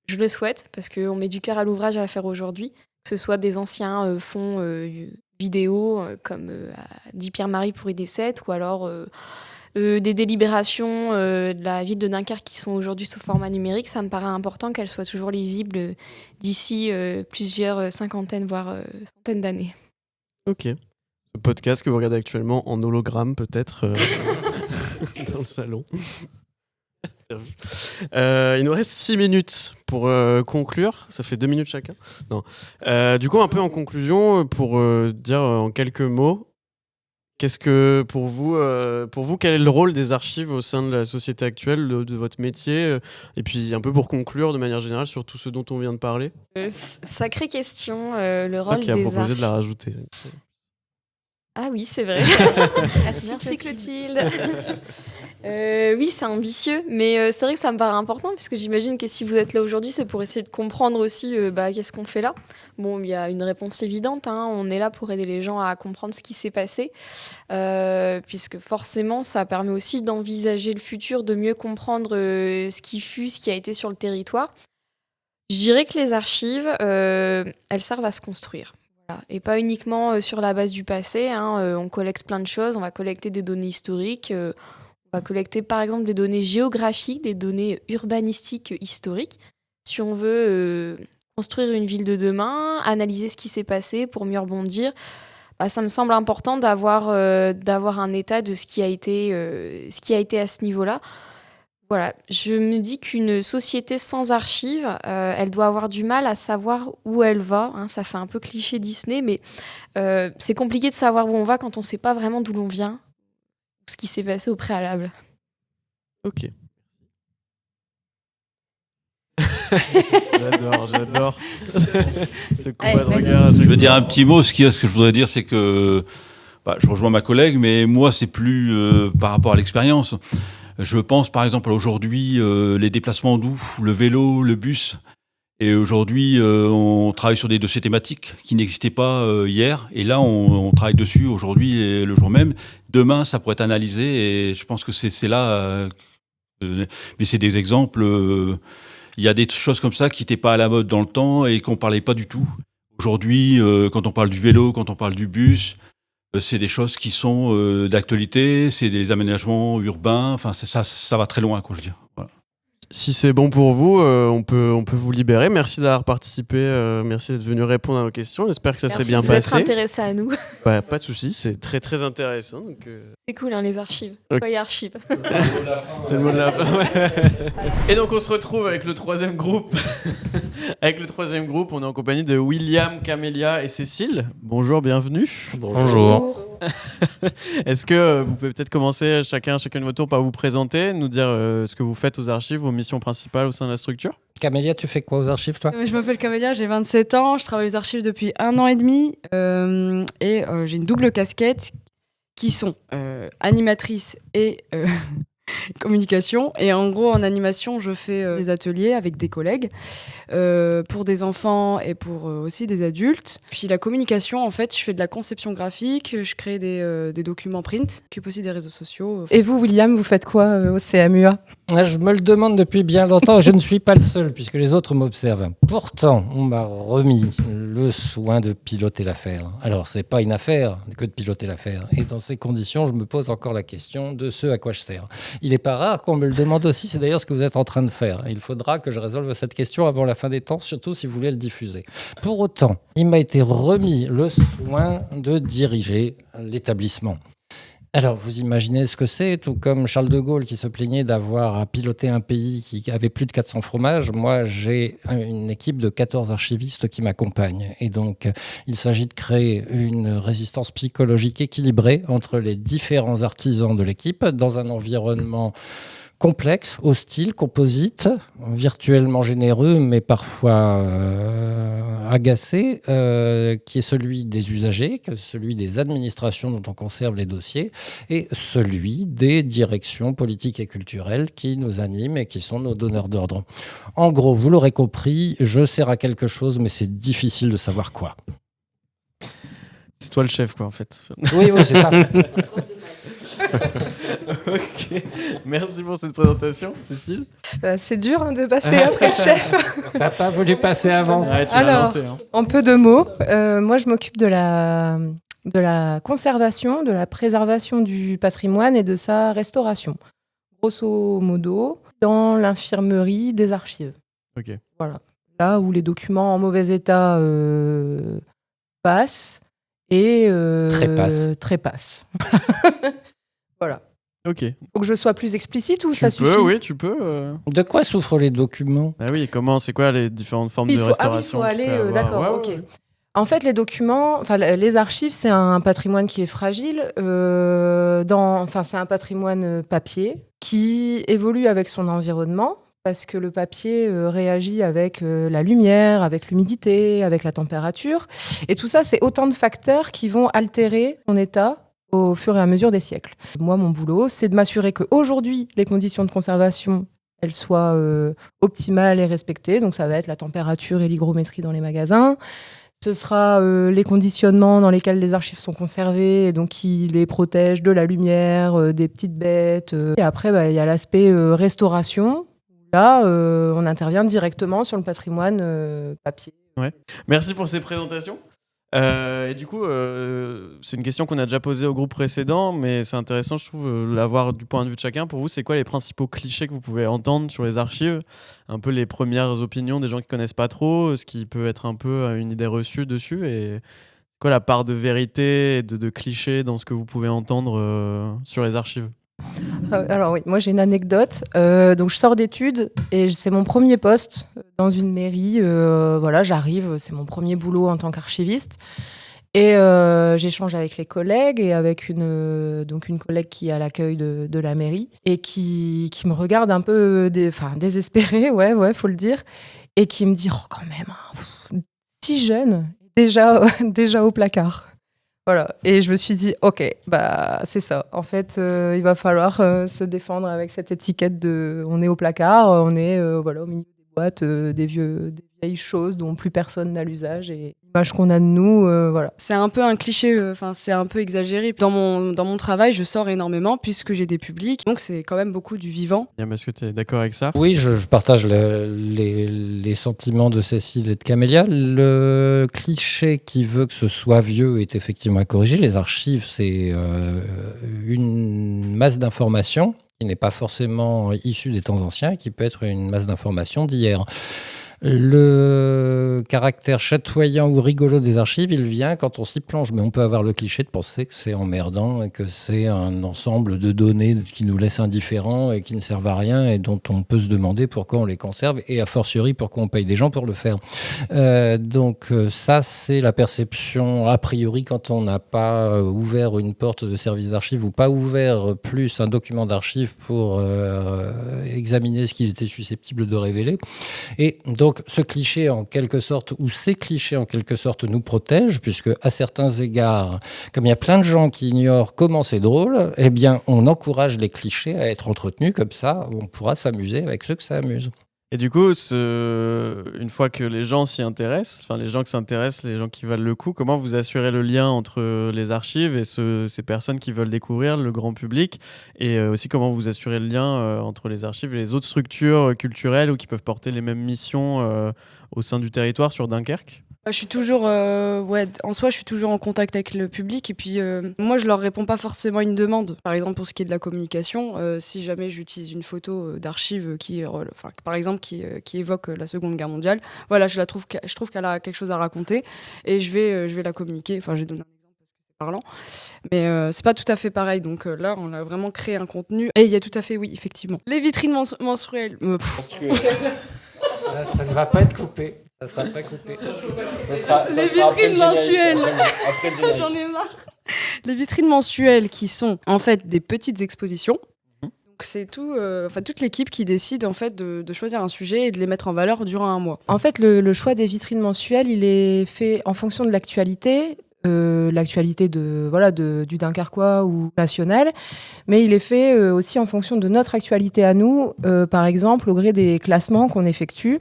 Speaker 10: Je le souhaite, parce qu'on met du cœur à l'ouvrage à le faire aujourd'hui, que ce soit des anciens fonds vidéo, comme dit Pierre-Marie pour ID7, ou alors des délibérations de la ville de Dunkerque qui sont aujourd'hui sous format numérique. Ça me paraît important qu'elles soient toujours lisibles d'ici plusieurs cinquantaines, voire centaines d'années.
Speaker 5: Ok. Le podcast que vous regardez actuellement en hologramme, peut-être, dans le salon. Il nous reste 6 minutes pour conclure. Ça fait 2 minutes chacun. Non. Du coup, un peu en conclusion, pour dire en quelques mots, qu'est-ce que pour vous, quel est le rôle des archives au sein de la société actuelle, de votre métier, et puis un peu pour conclure de manière générale sur tout ce dont on vient de parler.
Speaker 10: Sacrée question, le rôle des archives.
Speaker 5: Qui a proposé de la rajouter.
Speaker 10: Ah oui, c'est vrai. Merci Clotilde. Oui, c'est ambitieux, mais c'est vrai que ça me paraît important, puisque j'imagine que si vous êtes là aujourd'hui, c'est pour essayer de comprendre aussi qu'est-ce qu'on fait là. Bon, il y a une réponse évidente, hein, on est là pour aider les gens à comprendre ce qui s'est passé, puisque forcément, ça permet aussi d'envisager le futur, de mieux comprendre ce qui fut, ce qui a été sur le territoire. Je dirais que les archives, elles servent à se construire. Et pas uniquement sur la base du passé, hein. On collecte plein de choses, on va collecter des données historiques, on va collecter par exemple des données géographiques, des données urbanistiques historiques. Si on veut construire une ville de demain, analyser ce qui s'est passé pour mieux rebondir, ça me semble important d'avoir un état de ce qui a été à ce niveau-là. Voilà, je me dis qu'une société sans archives, elle doit avoir du mal à savoir où elle va. Hein, ça fait un peu cliché Disney, mais c'est compliqué de savoir où on va quand on ne sait pas vraiment d'où l'on vient, ce qui s'est passé au préalable.
Speaker 5: Ok. J'adore. Ce combat de regard.
Speaker 11: Je veux dire un petit mot. Ce que je voudrais dire, c'est que je rejoins ma collègue, mais moi, c'est plus par rapport à l'expérience. Je pense par exemple aujourd'hui les déplacements doux, le vélo, le bus. Et aujourd'hui, on travaille sur des dossiers thématiques qui n'existaient pas hier. Et là, on travaille dessus aujourd'hui et le jour même. Demain, ça pourrait être analysé. Et je pense que c'est là. Mais c'est des exemples. Il y a des choses comme ça qui n'étaient pas à la mode dans le temps et qu'on ne parlait pas du tout. Aujourd'hui, quand on parle du vélo, quand on parle du bus, c'est des choses qui sont d'actualité, c'est des aménagements urbains, enfin ça va très loin, quoi, je veux dire. Voilà.
Speaker 5: Si c'est bon pour vous, on peut vous libérer. Merci d'avoir participé, merci d'être venu répondre à nos questions. J'espère que ça s'est bien passé.
Speaker 10: Merci d'être intéressé à nous.
Speaker 5: Pas de souci, c'est très très intéressant. Donc,
Speaker 10: c'est cool, hein, les archives.
Speaker 5: Okay.
Speaker 10: Soyez archives.
Speaker 5: C'est le mot de la fin. Ouais. Et donc on se retrouve avec le troisième groupe. Avec le troisième groupe, on est en compagnie de William, Camélia et Cécile. Bonjour, bienvenue.
Speaker 9: Bonjour.
Speaker 5: Est-ce que vous pouvez peut-être commencer chacun de votre tour par vous présenter, nous dire ce que vous faites aux archives, vos missions principales au sein de la structure?
Speaker 9: Camélia, tu fais quoi aux archives, toi?
Speaker 13: Je m'appelle Camélia, j'ai 27 ans, je travaille aux archives depuis 1 an et demi et j'ai une double casquette qui sont animatrice et communication. Et en gros, en animation, je fais des ateliers avec des collègues pour des enfants et pour aussi des adultes. Puis la communication, en fait, je fais de la conception graphique, je crée des documents print, j'occupe aussi des réseaux sociaux.
Speaker 14: Et vous, William, vous faites quoi au CMUA?
Speaker 9: Je me le demande depuis bien longtemps. Je ne suis pas le seul, puisque les autres m'observent. Pourtant, on m'a remis le soin de piloter l'affaire. Alors, c'est pas une affaire que de piloter l'affaire. Et dans ces conditions, je me pose encore la question de ce à quoi je sers. Il n'est pas rare qu'on me le demande aussi. C'est d'ailleurs ce que vous êtes en train de faire. Il faudra que je résolve cette question avant la fin des temps, surtout si vous voulez le diffuser. Pour autant, il m'a été remis le soin de diriger l'établissement. Alors, vous imaginez ce que c'est, tout comme Charles de Gaulle qui se plaignait d'avoir à piloter un pays qui avait plus de 400 fromages. Moi, j'ai une équipe de 14 archivistes qui m'accompagnent. Et donc, il s'agit de créer une résistance psychologique équilibrée entre les différents artisans de l'équipe dans un environnement complexe, hostile, composite, virtuellement généreux, mais parfois agacé, qui est celui des usagers, celui des administrations dont on conserve les dossiers, et celui des directions politiques et culturelles qui nous animent et qui sont nos donneurs d'ordre. En gros, vous l'aurez compris, je sers à quelque chose, mais c'est difficile de savoir quoi.
Speaker 5: C'est toi le chef, quoi, en fait.
Speaker 9: Oui, c'est ça.
Speaker 5: Ok, merci pour cette présentation, Cécile.
Speaker 14: C'est dur de passer après le chef.
Speaker 9: T'as pas voulu passer avant.
Speaker 5: Ouais, tu
Speaker 14: Alors,
Speaker 5: lancé, hein.
Speaker 14: en peu de mots, moi je m'occupe de la conservation, de la préservation du patrimoine et de sa restauration. Grosso modo, dans l'infirmerie des archives.
Speaker 5: Ok.
Speaker 14: Voilà. Là où les documents en mauvais état passent et trépassent. Voilà.
Speaker 5: Ok.
Speaker 14: Faut que je sois plus explicite ou ça suffit?
Speaker 5: Oui, tu peux.
Speaker 9: De quoi souffrent les documents?
Speaker 5: Ah oui, c'est quoi les différentes formes de restauration?
Speaker 14: Il faut aller, d'accord, ok. En fait, les documents, les archives, c'est un patrimoine qui est fragile. C'est un patrimoine papier qui évolue avec son environnement parce que le papier réagit avec la lumière, avec l'humidité, avec la température. Et tout ça, c'est autant de facteurs qui vont altérer son état au fur et à mesure des siècles. Moi, mon boulot, c'est de m'assurer qu'aujourd'hui, les conditions de conservation, elles soient optimales et respectées. Donc, ça va être la température et l'hygrométrie dans les magasins. Ce sera les conditionnements dans lesquels les archives sont conservées, et donc qui les protègent de la lumière, des petites bêtes. Et après, il y a l'aspect restauration. Là, on intervient directement sur le patrimoine papier.
Speaker 5: Ouais. Merci pour ces présentations. Et du coup, c'est une question qu'on a déjà posée au groupe précédent, mais c'est intéressant, je trouve, l'avoir du point de vue de chacun. Pour vous, c'est quoi les principaux clichés que vous pouvez entendre sur les archives? Un peu les premières opinions des gens qui connaissent pas trop, ce qui peut être un peu une idée reçue dessus, et quoi la part de vérité et de clichés dans ce que vous pouvez entendre sur les archives?
Speaker 14: Alors oui, moi j'ai une anecdote. Donc je sors d'études et c'est mon premier poste dans une mairie. J'arrive, c'est mon premier boulot en tant qu'archiviste. Et j'échange avec les collègues et avec une collègue qui est à l'accueil de la mairie et qui me regarde un peu désespérée, ouais, faut le dire, et qui me dit « Oh, quand même, si jeune, déjà au placard ». Voilà, et je me suis dit, ok, c'est ça. En fait, il va falloir se défendre avec cette étiquette de on est au placard, on est au milieu des boîtes, des vieilles choses dont plus personne n'a l'usage et l'image qu'on a de nous, voilà.
Speaker 13: C'est un peu un cliché, c'est un peu exagéré. Dans mon travail, je sors énormément puisque j'ai des publics, donc c'est quand même beaucoup du vivant.
Speaker 5: Est-ce que tu es d'accord avec ça?
Speaker 9: Oui, je partage les sentiments de Cécile et de Camélia. Le cliché qui veut que ce soit vieux est effectivement à corriger. Les archives, c'est une masse d'informations qui n'est pas forcément issue des temps anciens et qui peut être une masse d'informations d'hier. Le
Speaker 15: le caractère chatoyant ou rigolo des archives, il vient quand on s'y plonge. Mais on peut avoir le cliché de penser que c'est emmerdant et que c'est un ensemble de données qui nous laissent indifférents et qui ne servent à rien et dont on peut se demander pourquoi on les conserve et a fortiori pourquoi on paye des gens pour le faire. Donc ça, c'est la perception a priori quand on n'a pas ouvert une porte de service d'archives ou pas ouvert plus un document d'archives pour examiner ce qu'il était susceptible de révéler. Et donc ce cliché en quelque sorte, ou ces clichés en quelque sorte nous protègent, puisque à certains égards, comme il y a plein de gens qui ignorent comment c'est drôle, eh bien on encourage les clichés à être entretenus comme ça, on pourra s'amuser avec ceux que ça amuse.
Speaker 5: Et du coup, une fois que les gens s'y intéressent, enfin les gens qui s'intéressent, les gens qui valent le coup, comment vous assurez le lien entre les archives et ces personnes qui veulent découvrir, le grand public, et aussi comment vous assurez le lien entre les archives et les autres structures culturelles ou qui peuvent porter les mêmes missions au sein du territoire sur Dunkerque ?
Speaker 13: Je suis toujours, en soi, je suis toujours en contact avec le public et puis moi, je leur réponds pas forcément à une demande. Par exemple, pour ce qui est de la communication, si jamais j'utilise une photo d'archive par exemple, qui évoque la Seconde Guerre mondiale, voilà, je trouve qu'elle a quelque chose à raconter et je vais la communiquer. Enfin, j'ai donné un exemple parce que c'est parlant, mais c'est pas tout à fait pareil. Donc là, on a vraiment créé un contenu et il y a tout à fait, oui, effectivement, les vitrines mensuelles.
Speaker 15: Ça ne va pas être coupé. Ça sera pas coupé.
Speaker 13: Les vitrines mensuelles. J'en ai marre. Les vitrines mensuelles qui sont en fait des petites expositions. Donc c'est toute l'équipe qui décide en fait de choisir un sujet et de les mettre en valeur durant un mois.
Speaker 14: En fait, le choix des vitrines mensuelles, il est fait en fonction de l'actualité. L'actualité du Dunkerquois ou national, mais il est fait aussi en fonction de notre actualité à nous, par exemple au gré des classements qu'on effectue.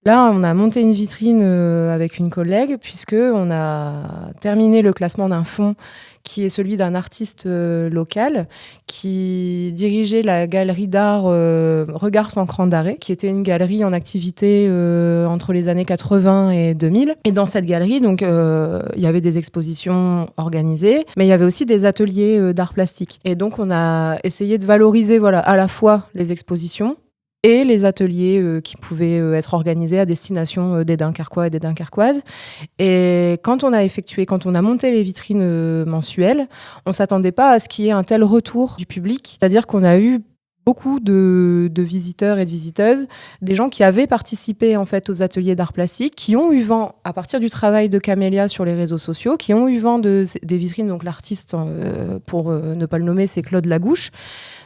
Speaker 14: Là, on a monté une vitrine avec une collègue puisqu'on a terminé le classement d'un fonds qui est celui d'un artiste local qui dirigeait la galerie d'art Regard sans cran d'arrêt, qui était une galerie en activité entre les années 80 et 2000. Et dans cette galerie, donc, il y avait des expositions organisées, mais il y avait aussi des ateliers d'art plastique. Et donc, on a essayé de valoriser à la fois les expositions et les ateliers qui pouvaient être organisés à destination des Dunkerquois et des Dunkerquoises. Et quand on a monté les vitrines mensuelles, on ne s'attendait pas à ce qu'il y ait un tel retour du public. C'est-à-dire qu'on a eu beaucoup de visiteurs et de visiteuses, des gens qui avaient participé en fait aux ateliers d'art plastique, qui ont eu vent à partir du travail de Camélia sur les réseaux sociaux, qui ont eu vent des vitrines. Donc l'artiste, pour ne pas le nommer, c'est Claude Lagouche.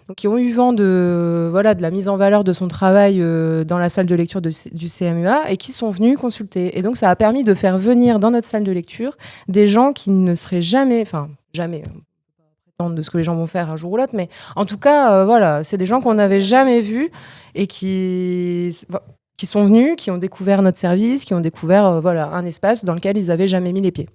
Speaker 14: Donc, qui ont eu vent de la mise en valeur de son travail dans la salle de lecture du CMUA et qui sont venus consulter. Et donc, ça a permis de faire venir dans notre salle de lecture des gens qui ne seraient jamais, on peut pas prétendre de ce que les gens vont faire un jour ou l'autre, mais en tout cas, c'est des gens qu'on n'avait jamais vus et qui sont venus, qui ont découvert notre service, qui ont découvert un espace dans lequel ils n'avaient jamais mis les pieds.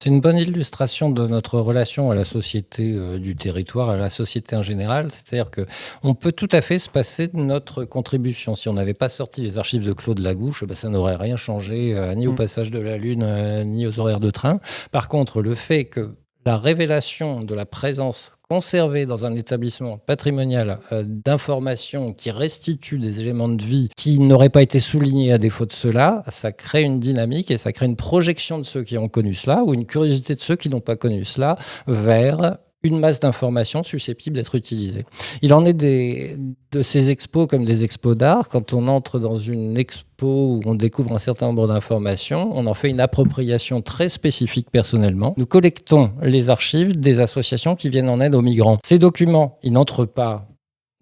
Speaker 15: C'est une bonne illustration de notre relation à la société du territoire, à la société en général. C'est-à-dire qu'on peut tout à fait se passer de notre contribution. Si on n'avait pas sorti les archives de Claude Lagouche, ça n'aurait rien changé ni au passage de la Lune, ni aux horaires de train. Par contre, le fait que la révélation de la présence conservée dans un établissement patrimonial d'informations qui restituent des éléments de vie qui n'auraient pas été soulignés à défaut de cela, ça crée une dynamique et ça crée une projection de ceux qui ont connu cela ou une curiosité de ceux qui n'ont pas connu cela vers une masse d'informations susceptibles d'être utilisées. Il en est de ces expos comme des expos d'art. Quand on entre dans une expo où on découvre un certain nombre d'informations, on en fait une appropriation très spécifique personnellement. Nous collectons les archives des associations qui viennent en aide aux migrants. Ces documents, ils n'entrent pas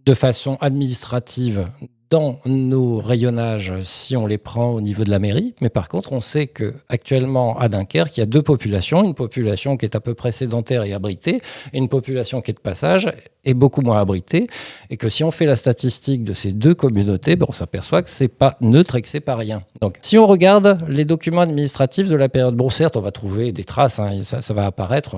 Speaker 15: de façon administrative dans nos rayonnages si on les prend au niveau de la mairie, mais par contre on sait qu'actuellement à Dunkerque il y a deux populations, une population qui est à peu près sédentaire et abritée et une population qui est de passage et beaucoup moins abritée, et que si on fait la statistique de ces deux communautés, on s'aperçoit que c'est pas neutre et que c'est pas rien. Donc si on regarde les documents administratifs de la période, certes on va trouver des traces, ça va apparaître,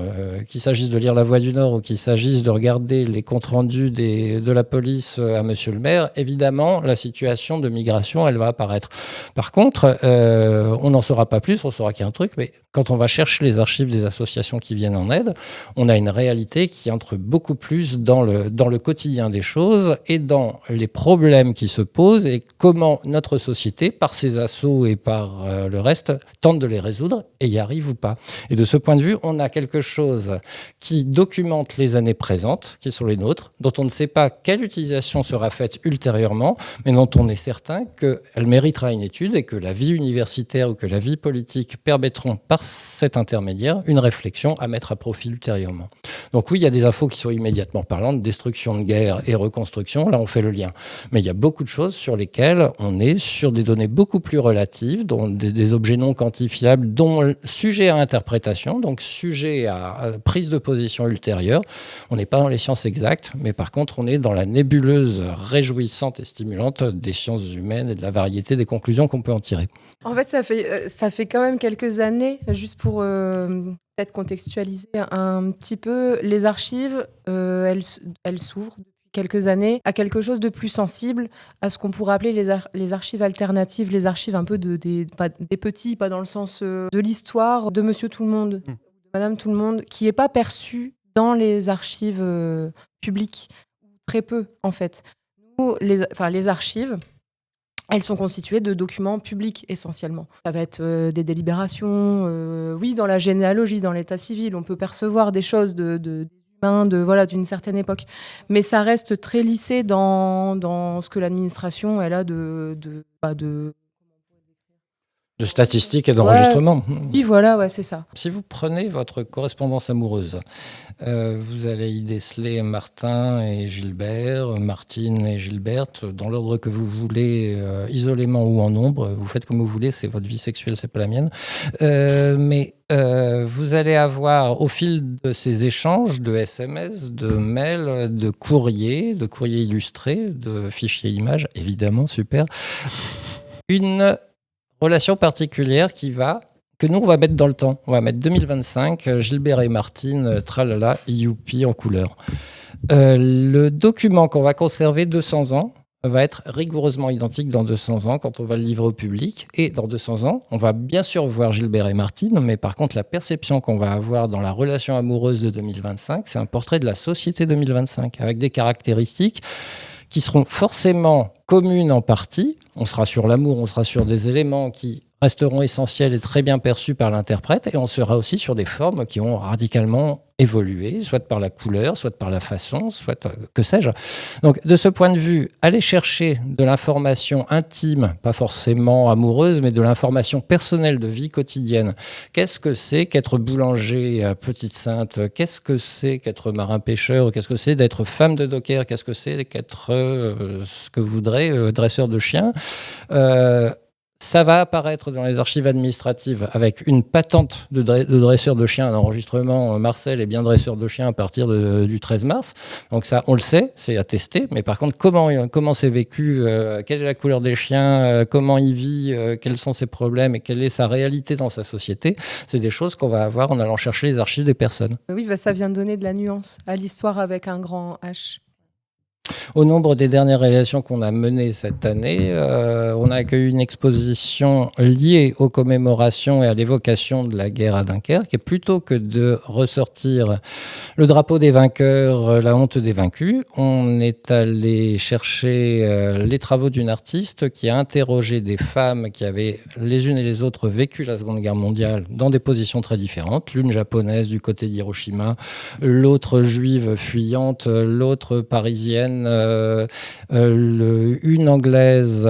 Speaker 15: qu'il s'agisse de lire La Voix du Nord ou qu'il s'agisse de regarder les comptes rendus de la police à monsieur le maire, évidemment la situation de migration, elle va apparaître. Par contre, on n'en saura pas plus, on saura qu'il y a un truc, mais quand on va chercher les archives des associations qui viennent en aide, on a une réalité qui entre beaucoup plus dans le quotidien des choses et dans les problèmes qui se posent et comment notre société, par ses assauts et par le reste, tente de les résoudre et y arrive ou pas. Et de ce point de vue, on a quelque chose qui documente les années présentes, qui sont les nôtres, dont on ne sait pas quelle utilisation sera faite ultérieurement, mais dont on est certain qu'elle méritera une étude et que la vie universitaire ou que la vie politique permettront par cet intermédiaire une réflexion à mettre à profit ultérieurement. Donc oui, il y a des infos qui sont immédiatement parlantes, destruction de guerre et reconstruction, là on fait le lien. Mais il y a beaucoup de choses sur lesquelles on est sur des données beaucoup plus relatives, dont des objets non quantifiables, dont sujet à interprétation, donc sujet à prise de position ultérieure. On n'est pas dans les sciences exactes, mais par contre on est dans la nébuleuse réjouissante et stimulante des sciences humaines et de la variété des conclusions qu'on peut en tirer.
Speaker 14: En fait, ça fait quand même quelques années, juste pour peut-être contextualiser un petit peu, les archives, elles s'ouvrent depuis quelques années à quelque chose de plus sensible, à ce qu'on pourrait appeler les archives alternatives, les archives un peu des petits, pas dans le sens de l'histoire de Monsieur Tout-le-Monde, de Madame Tout-le-Monde, qui n'est pas perçue dans les archives publiques, très peu en fait. Nous, les archives, elles sont constituées de documents publics essentiellement. Ça va être des délibérations, oui, dans la généalogie, dans l'état civil, on peut percevoir des choses des humains d'une certaine époque. Mais ça reste très lissé dans ce que l'administration elle a de
Speaker 15: statistiques et d'enregistrement.
Speaker 14: Oui, voilà, ouais, c'est ça.
Speaker 15: Si vous prenez votre correspondance amoureuse, vous allez y déceler Martin et Gilbert, Martine et Gilberte, dans l'ordre que vous voulez, isolément ou en nombre. Vous faites comme vous voulez, c'est votre vie sexuelle, c'est pas la mienne. Mais vous allez avoir, au fil de ces échanges de SMS, de mails, de courriers illustrés, de fichiers images, évidemment, super, une relation particulière que nous, on va mettre dans le temps. On va mettre 2025, Gilbert et Martine, tralala, youpi en couleur. Le document qu'on va conserver 200 ans va être rigoureusement identique dans 200 ans quand on va le livrer au public. Et dans 200 ans, on va bien sûr voir Gilbert et Martine, mais par contre, la perception qu'on va avoir dans la relation amoureuse de 2025, c'est un portrait de la société 2025, avec des caractéristiques qui seront forcément communes en partie. On sera sur l'amour, on sera sur des éléments qui resteront essentiels et très bien perçus par l'interprète, et on sera aussi sur des formes qui ont radicalement évolué, soit par la couleur, soit par la façon, soit que sais-je. Donc de ce point de vue, aller chercher de l'information intime, pas forcément amoureuse, mais de l'information personnelle de vie quotidienne. Qu'est-ce que c'est qu'être boulanger à Petite-Sainte? Qu'est-ce que c'est qu'être marin-pêcheur? Qu'est-ce que c'est d'être femme de docker? Qu'est-ce que c'est qu'être ce que voudrait dresseur de chiens? Ça va apparaître dans les archives administratives avec une patente de dresseur de chien, un enregistrement. Marcel est bien dresseur de chien à partir du 13 mars. Donc ça, on le sait, c'est attesté. Mais par contre, comment c'est vécu, quelle est la couleur des chiens, comment il vit, quels sont ses problèmes et quelle est sa réalité dans sa société, c'est des choses qu'on va avoir en allant chercher les archives des personnes.
Speaker 14: Oui, ça vient donner de la nuance à l'histoire avec un grand H.
Speaker 15: Au nombre des dernières réalisations qu'on a menées cette année, on a accueilli une exposition liée aux commémorations et à l'évocation de la guerre à Dunkerque. Et plutôt que de ressortir le drapeau des vainqueurs, la honte des vaincus, on est allé chercher les travaux d'une artiste qui a interrogé des femmes qui avaient les unes et les autres vécu la Seconde Guerre mondiale dans des positions très différentes. L'une japonaise du côté d'Hiroshima, l'autre juive fuyante, l'autre parisienne, une anglaise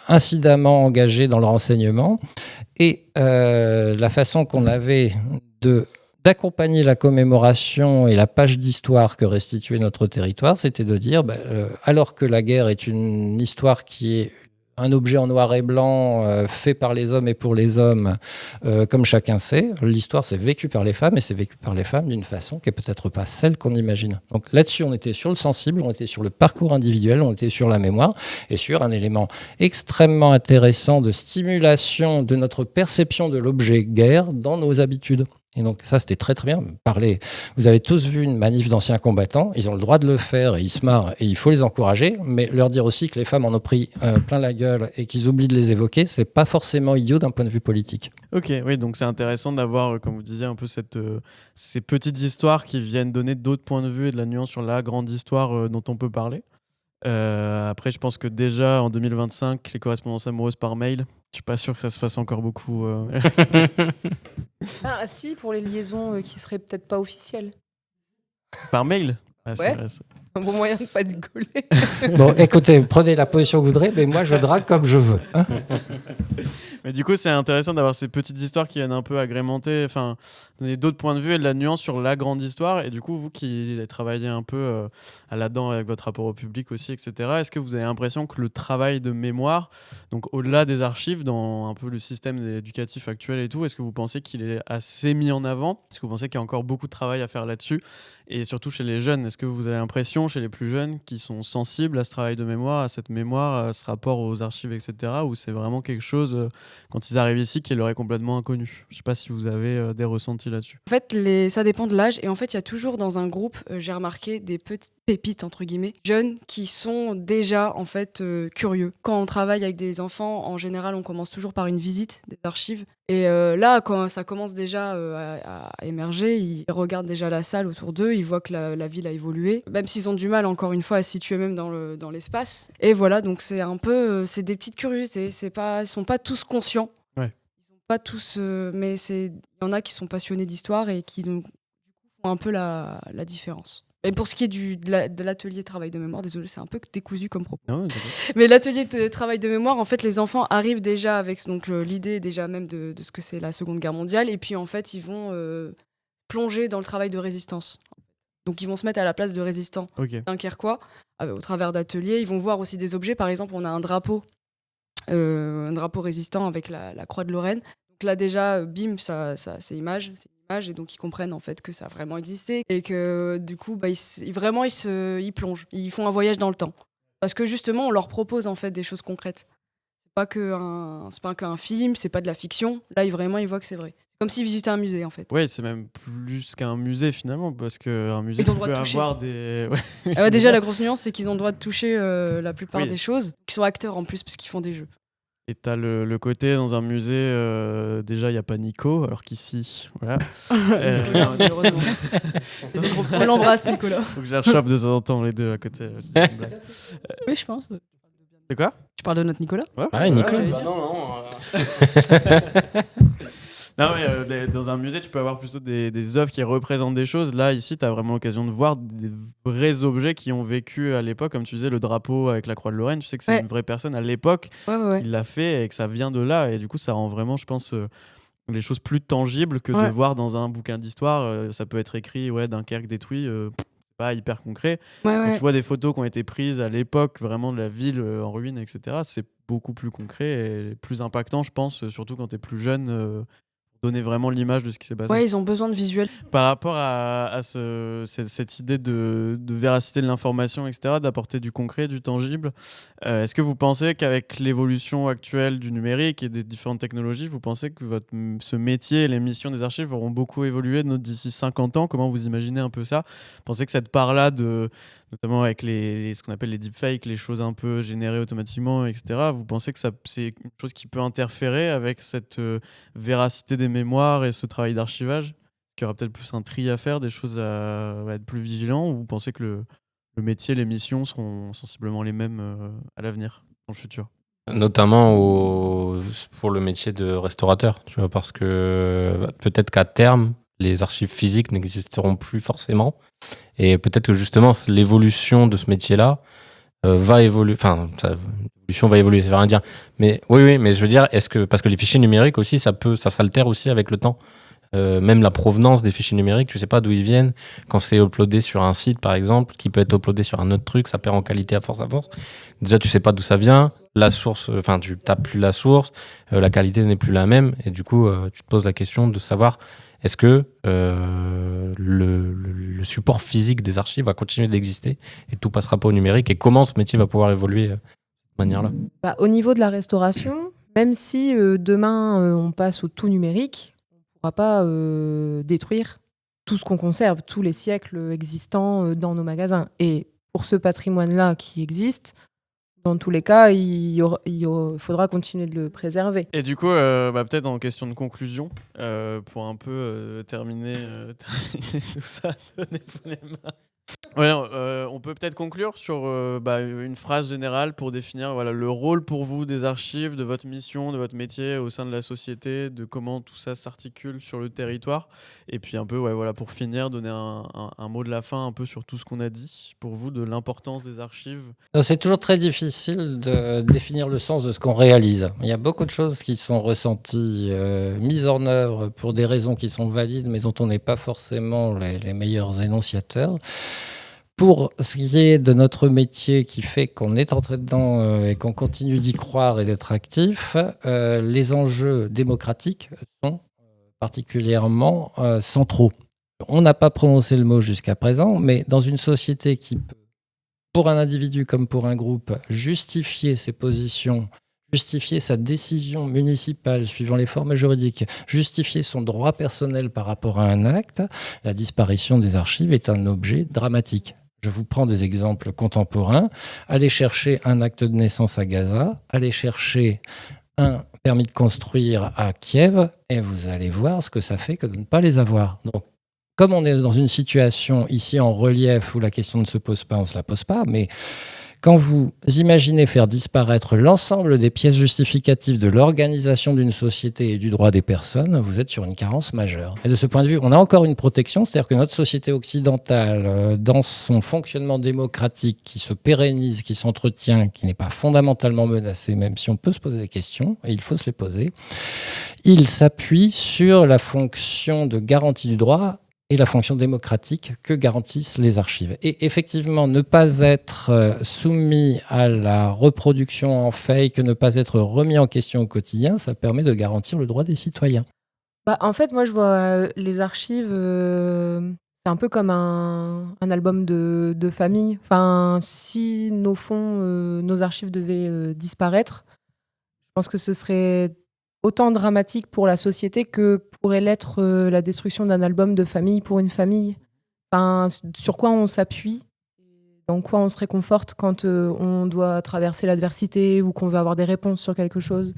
Speaker 15: incidemment engagée dans le renseignement. Et la façon qu'on avait d'accompagner la commémoration et la page d'histoire que restituait notre territoire, c'était de dire, alors que la guerre est une histoire qui est un objet en noir et blanc fait par les hommes et pour les hommes, comme chacun sait, l'histoire c'est vécu par les femmes, et c'est vécu par les femmes d'une façon qui est peut-être pas celle qu'on imagine. Donc là-dessus, on était sur le sensible, on était sur le parcours individuel, on était sur la mémoire, et sur un élément extrêmement intéressant de stimulation de notre perception de l'objet guerre dans nos habitudes. Et donc ça, c'était très très bien. Vous avez tous vu une manif d'anciens combattants, ils ont le droit de le faire et ils se marrent et il faut les encourager, mais leur dire aussi que les femmes en ont pris plein la gueule et qu'ils oublient de les évoquer, c'est pas forcément idiot d'un point de vue politique.
Speaker 5: Ok, oui, donc c'est intéressant d'avoir, comme vous disiez, un peu ces petites histoires qui viennent donner d'autres points de vue et de la nuance sur la grande histoire dont on peut parler. Après, je pense que déjà en 2025, les correspondances amoureuses par mail, je suis pas sûr que ça se fasse encore beaucoup.
Speaker 14: Ah si, pour les liaisons qui seraient peut-être pas officielles.
Speaker 5: Par mail. Ah,
Speaker 14: Ouais. Un bon moyen de pas décoller.
Speaker 15: Bon, écoutez, prenez la position que vous voudrez, mais moi je drague comme je veux. Hein.
Speaker 5: Mais du coup, c'est intéressant d'avoir ces petites histoires qui viennent un peu agrémenter, enfin, donner d'autres points de vue et de la nuance sur la grande histoire. Et du coup, vous qui travaillez un peu là-dedans avec votre rapport au public aussi, etc., est-ce que vous avez l'impression que le travail de mémoire, donc au-delà des archives, dans un peu le système éducatif actuel et tout, est-ce que vous pensez qu'il est assez mis en avant ? Est-ce que vous pensez qu'il y a encore beaucoup de travail à faire là-dessus ? Et surtout chez les jeunes, est-ce que vous avez l'impression, chez les plus jeunes, qui sont sensibles à ce travail de mémoire, à cette mémoire, à ce rapport aux archives, etc., ou c'est vraiment quelque chose, quand ils arrivent ici, qui leur est complètement inconnu ? Je ne sais pas si vous avez des ressentis là-dessus.
Speaker 13: En fait, ça dépend de l'âge. Et en fait, il y a toujours dans un groupe, j'ai remarqué, des petites pépites, entre guillemets, jeunes qui sont déjà, en fait, curieux. Quand on travaille avec des enfants, en général, on commence toujours par une visite des archives. Et là, quand ça commence déjà à émerger, ils regardent déjà la salle autour d'eux, ils voient que la ville a évolué, même s'ils ont du mal, encore une fois, à se situer même dans l'espace. Et voilà, donc c'est un peu, c'est des petites curiosités. Ils sont pas tous conscients.
Speaker 5: Ouais.
Speaker 13: Ils sont pas tous, mais il y en a qui sont passionnés d'histoire et qui donc, font un peu la différence. Et pour ce qui est de l'atelier travail de mémoire, désolé, c'est un peu décousu comme propos.
Speaker 5: Non,
Speaker 13: mais l'atelier de travail de mémoire, en fait, les enfants arrivent déjà avec donc, l'idée déjà même de ce que c'est la Seconde Guerre mondiale, et puis en fait, ils vont plonger dans le travail de résistance. Donc, ils vont se mettre à la place de résistants dunkerquois au travers d'ateliers. Ils vont voir aussi des objets. Par exemple, on a un drapeau résistant avec la Croix de Lorraine. Donc là, déjà, bim, c'est image. Et donc ils comprennent en fait que ça a vraiment existé et que du coup ils plongent, ils font un voyage dans le temps parce que justement on leur propose en fait des choses concrètes. C'est pas qu'un film, c'est pas de la fiction. Là ils voient que c'est vrai. C'est comme s'ils visitaient un musée en fait.
Speaker 5: Oui, c'est même plus qu'un musée finalement parce qu'un musée
Speaker 13: ils ont le droit
Speaker 5: peut
Speaker 13: de toucher.
Speaker 5: avoir des.
Speaker 13: Déjà la grosse nuance c'est qu'ils ont le droit de toucher la plupart des choses. Ils sont acteurs en plus parce qu'ils font des jeux.
Speaker 5: Et t'as le côté dans un musée, déjà il n'y a pas Nico, alors qu'ici, voilà.
Speaker 13: On l'embrasse Nicolas.
Speaker 5: Faut que je les rechoppe de temps en temps les deux à côté.
Speaker 13: Oui, je pense.
Speaker 5: C'est quoi ?
Speaker 13: Tu parles de notre Nicolas ?
Speaker 15: Ouais, Nicolas.
Speaker 5: Non, mais dans un musée, tu peux avoir plutôt des œuvres qui représentent des choses. Là, ici, tu as vraiment l'occasion de voir des vrais objets qui ont vécu à l'époque. Comme tu disais, le drapeau avec la Croix de Lorraine, tu sais que c'est une vraie personne à l'époque qui l'a fait et que ça vient de là. Et du coup, ça rend vraiment, je pense, les choses plus tangibles que de voir dans un bouquin d'histoire. Ça peut être écrit Dunkerque détruit. C'est pas hyper concret. Quand tu vois des photos qui ont été prises à l'époque, vraiment de la ville en ruine, etc., c'est beaucoup plus concret et plus impactant, je pense, surtout quand tu es plus jeune. Donner vraiment l'image de ce qui s'est passé.
Speaker 13: Ouais, ils ont besoin de visuels.
Speaker 5: Par rapport à cette idée de véracité de l'information, etc., d'apporter du concret, du tangible, est-ce que vous pensez qu'avec l'évolution actuelle du numérique et des différentes technologies, vous pensez que ce métier et les missions des archives auront beaucoup évolué d'ici 50 ans ? Comment vous imaginez un peu ça ? Vous pensez que cette part-là, notamment avec ce qu'on appelle les deepfakes, les choses un peu générées automatiquement, etc., vous pensez que c'est une chose qui peut interférer avec cette véracité des mémoires et ce travail d'archivage ? Qu'il y aura peut-être plus un tri à faire, des choses à être plus vigilant, ou vous pensez que le métier, les missions seront sensiblement les mêmes à l'avenir, dans le futur ?
Speaker 9: Notamment pour le métier de restaurateur, tu vois, parce que peut-être qu'à terme, les archives physiques n'existeront plus forcément. Et peut-être que justement, l'évolution de ce métier-là va évoluer. Enfin, l'évolution va évoluer, ça veut rien dire. Mais oui, mais je veux dire, parce que les fichiers numériques aussi, ça s'altère aussi avec le temps. Même la provenance des fichiers numériques, tu sais pas d'où ils viennent. Quand c'est uploadé sur un site, par exemple, qui peut être uploadé sur un autre truc, ça perd en qualité à force. Déjà, tu sais pas d'où ça vient. La source, tu tapes plus la source. La qualité n'est plus la même. Et du coup, tu te poses la question de savoir est-ce que le support physique des archives va continuer d'exister et tout passera pas au numérique, et comment ce métier va pouvoir évoluer de cette manière-là ?
Speaker 14: Au niveau de la restauration, même si demain on passe au tout numérique, on pourra pas détruire tout ce qu'on conserve, tous les siècles existants dans nos magasins. Et pour ce patrimoine-là qui existe, dans tous les cas, il faudra continuer de le préserver.
Speaker 5: Et du coup, peut-être en question de conclusion, pour un peu terminer tout ça, donnez-vous les mains. Ouais, on peut peut-être conclure sur une phrase générale pour définir le rôle pour vous des archives, de votre mission, de votre métier au sein de la société, de comment tout ça s'articule sur le territoire. Et puis un peu, pour finir, donner un mot de la fin un peu sur tout ce qu'on a dit, pour vous, de l'importance des archives.
Speaker 15: C'est toujours très difficile de définir le sens de ce qu'on réalise. Il y a beaucoup de choses qui sont ressenties, mises en œuvre pour des raisons qui sont valides, mais dont on n'est pas forcément les meilleurs énonciateurs. Pour ce qui est de notre métier qui fait qu'on est entré dedans et qu'on continue d'y croire et d'être actif, les enjeux démocratiques sont particulièrement centraux. On n'a pas prononcé le mot jusqu'à présent, mais dans une société qui peut, pour un individu comme pour un groupe, justifier ses positions, justifier sa décision municipale suivant les formes juridiques, justifier son droit personnel par rapport à un acte, la disparition des archives est un objet dramatique. Je vous prends des exemples contemporains. Allez chercher un acte de naissance à Gaza, allez chercher un permis de construire à Kiev, et vous allez voir ce que ça fait que de ne pas les avoir. Donc, comme on est dans une situation ici en relief où la question ne se pose pas, on ne se la pose pas, mais quand vous imaginez faire disparaître l'ensemble des pièces justificatives de l'organisation d'une société et du droit des personnes, vous êtes sur une carence majeure. Et de ce point de vue, on a encore une protection, c'est-à-dire que notre société occidentale, dans son fonctionnement démocratique qui se pérennise, qui s'entretient, qui n'est pas fondamentalement menacé, même si on peut se poser des questions, et il faut se les poser, il s'appuie sur la fonction de garantie du droit et la fonction démocratique que garantissent les archives. Et effectivement, ne pas être soumis à la reproduction en fake, ne pas être remis en question au quotidien, ça permet de garantir le droit des citoyens.
Speaker 14: En fait, moi, je vois les archives, c'est un peu comme un album de famille. Enfin, si nos fonds, nos archives devaient disparaître, je pense que ce serait autant dramatique pour la société que pourrait l'être la destruction d'un album de famille pour une famille. Enfin, sur quoi on s'appuie, dans quoi on se réconforte quand on doit traverser l'adversité ou qu'on veut avoir des réponses sur quelque chose.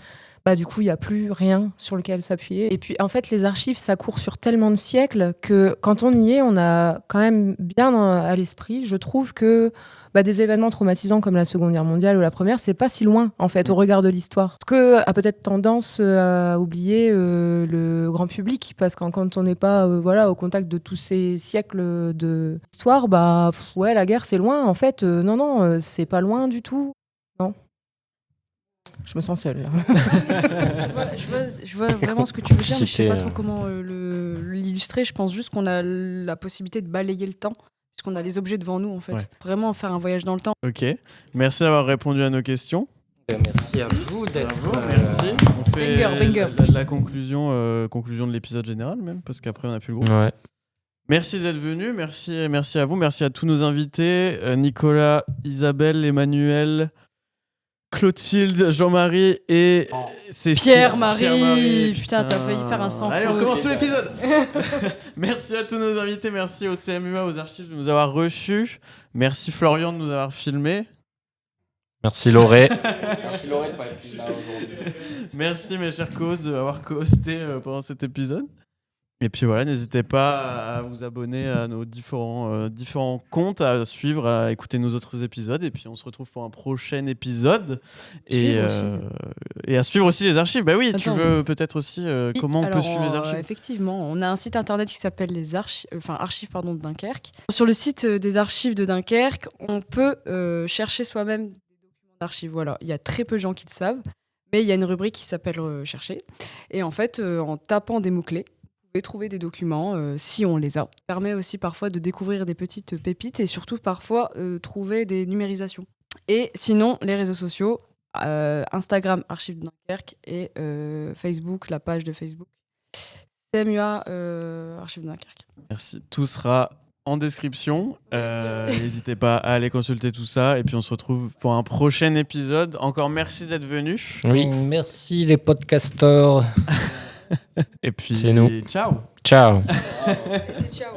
Speaker 14: Du coup, il n'y a plus rien sur lequel s'appuyer. Et puis, en fait, les archives, ça court sur tellement de siècles que quand on y est, on a quand même bien à l'esprit, je trouve que des événements traumatisants comme la Seconde Guerre mondiale ou la Première, c'est pas si loin, en fait, au regard de l'histoire. Ce que a peut-être tendance à oublier le grand public, parce que quand on n'est pas au contact de tous ces siècles d'histoire, la guerre, c'est loin. En fait, non, c'est pas loin du tout. Non. Je me sens seule, là.
Speaker 13: je vois vraiment ce que tu veux dire, mais je sais pas trop comment l'illustrer. Je pense juste qu'on a la possibilité de balayer le temps, puisqu'on a les objets devant nous, en fait. Ouais. Vraiment faire un voyage dans le temps.
Speaker 5: Ok. Merci d'avoir répondu à nos questions.
Speaker 15: Merci à vous d'être...
Speaker 5: Merci. On fait
Speaker 13: banger.
Speaker 5: la conclusion de l'épisode général, même, parce qu'après, on n'a plus le groupe.
Speaker 4: Ouais.
Speaker 5: Merci d'être venu. Merci à vous. Merci à tous nos invités. Nicolas, Isabelle, Emmanuel... Clotilde, Jean-Marie et Cécile.
Speaker 13: Pierre-Marie. Putain, t'as failli faire un sans faute.
Speaker 5: Allez, on commence tout l'épisode. Merci à tous nos invités. Merci au CMUA, aux archives de nous avoir reçus. Merci Florian de nous avoir filmés.
Speaker 4: Merci Lauré.
Speaker 15: Merci Lauré de pas être là aujourd'hui.
Speaker 5: Merci mes chers co-hosts d'avoir co-hosté pendant cet épisode. Et puis voilà, n'hésitez pas à vous abonner à nos différents comptes, à suivre, à écouter nos autres épisodes. Et puis on se retrouve pour un prochain épisode. Et à suivre aussi les archives. Bah oui, attends, tu veux peut-être aussi comment on peut suivre les archives.
Speaker 13: Effectivement, on a un site internet qui s'appelle archives de Dunkerque. Sur le site des archives de Dunkerque, on peut chercher soi-même des documents d'archives. Voilà, il y a très peu de gens qui le savent. Mais il y a une rubrique qui s'appelle Chercher. Et en fait, en tapant des mots-clés, trouver des documents si on les a. Ça permet aussi parfois de découvrir des petites pépites et surtout parfois trouver des numérisations. Et sinon, les réseaux sociaux, Instagram Archives de Dunkerque et Facebook, la page de Facebook CMUA Archives de Dunkerque.
Speaker 5: Merci. Tout sera en description. N'hésitez pas à aller consulter tout ça et puis on se retrouve pour un prochain épisode. Encore merci d'être venu.
Speaker 15: Oui, merci les podcasteurs.
Speaker 5: Et puis,
Speaker 9: C'est nous.
Speaker 5: ciao.
Speaker 9: Ciao.
Speaker 13: C'est ciao.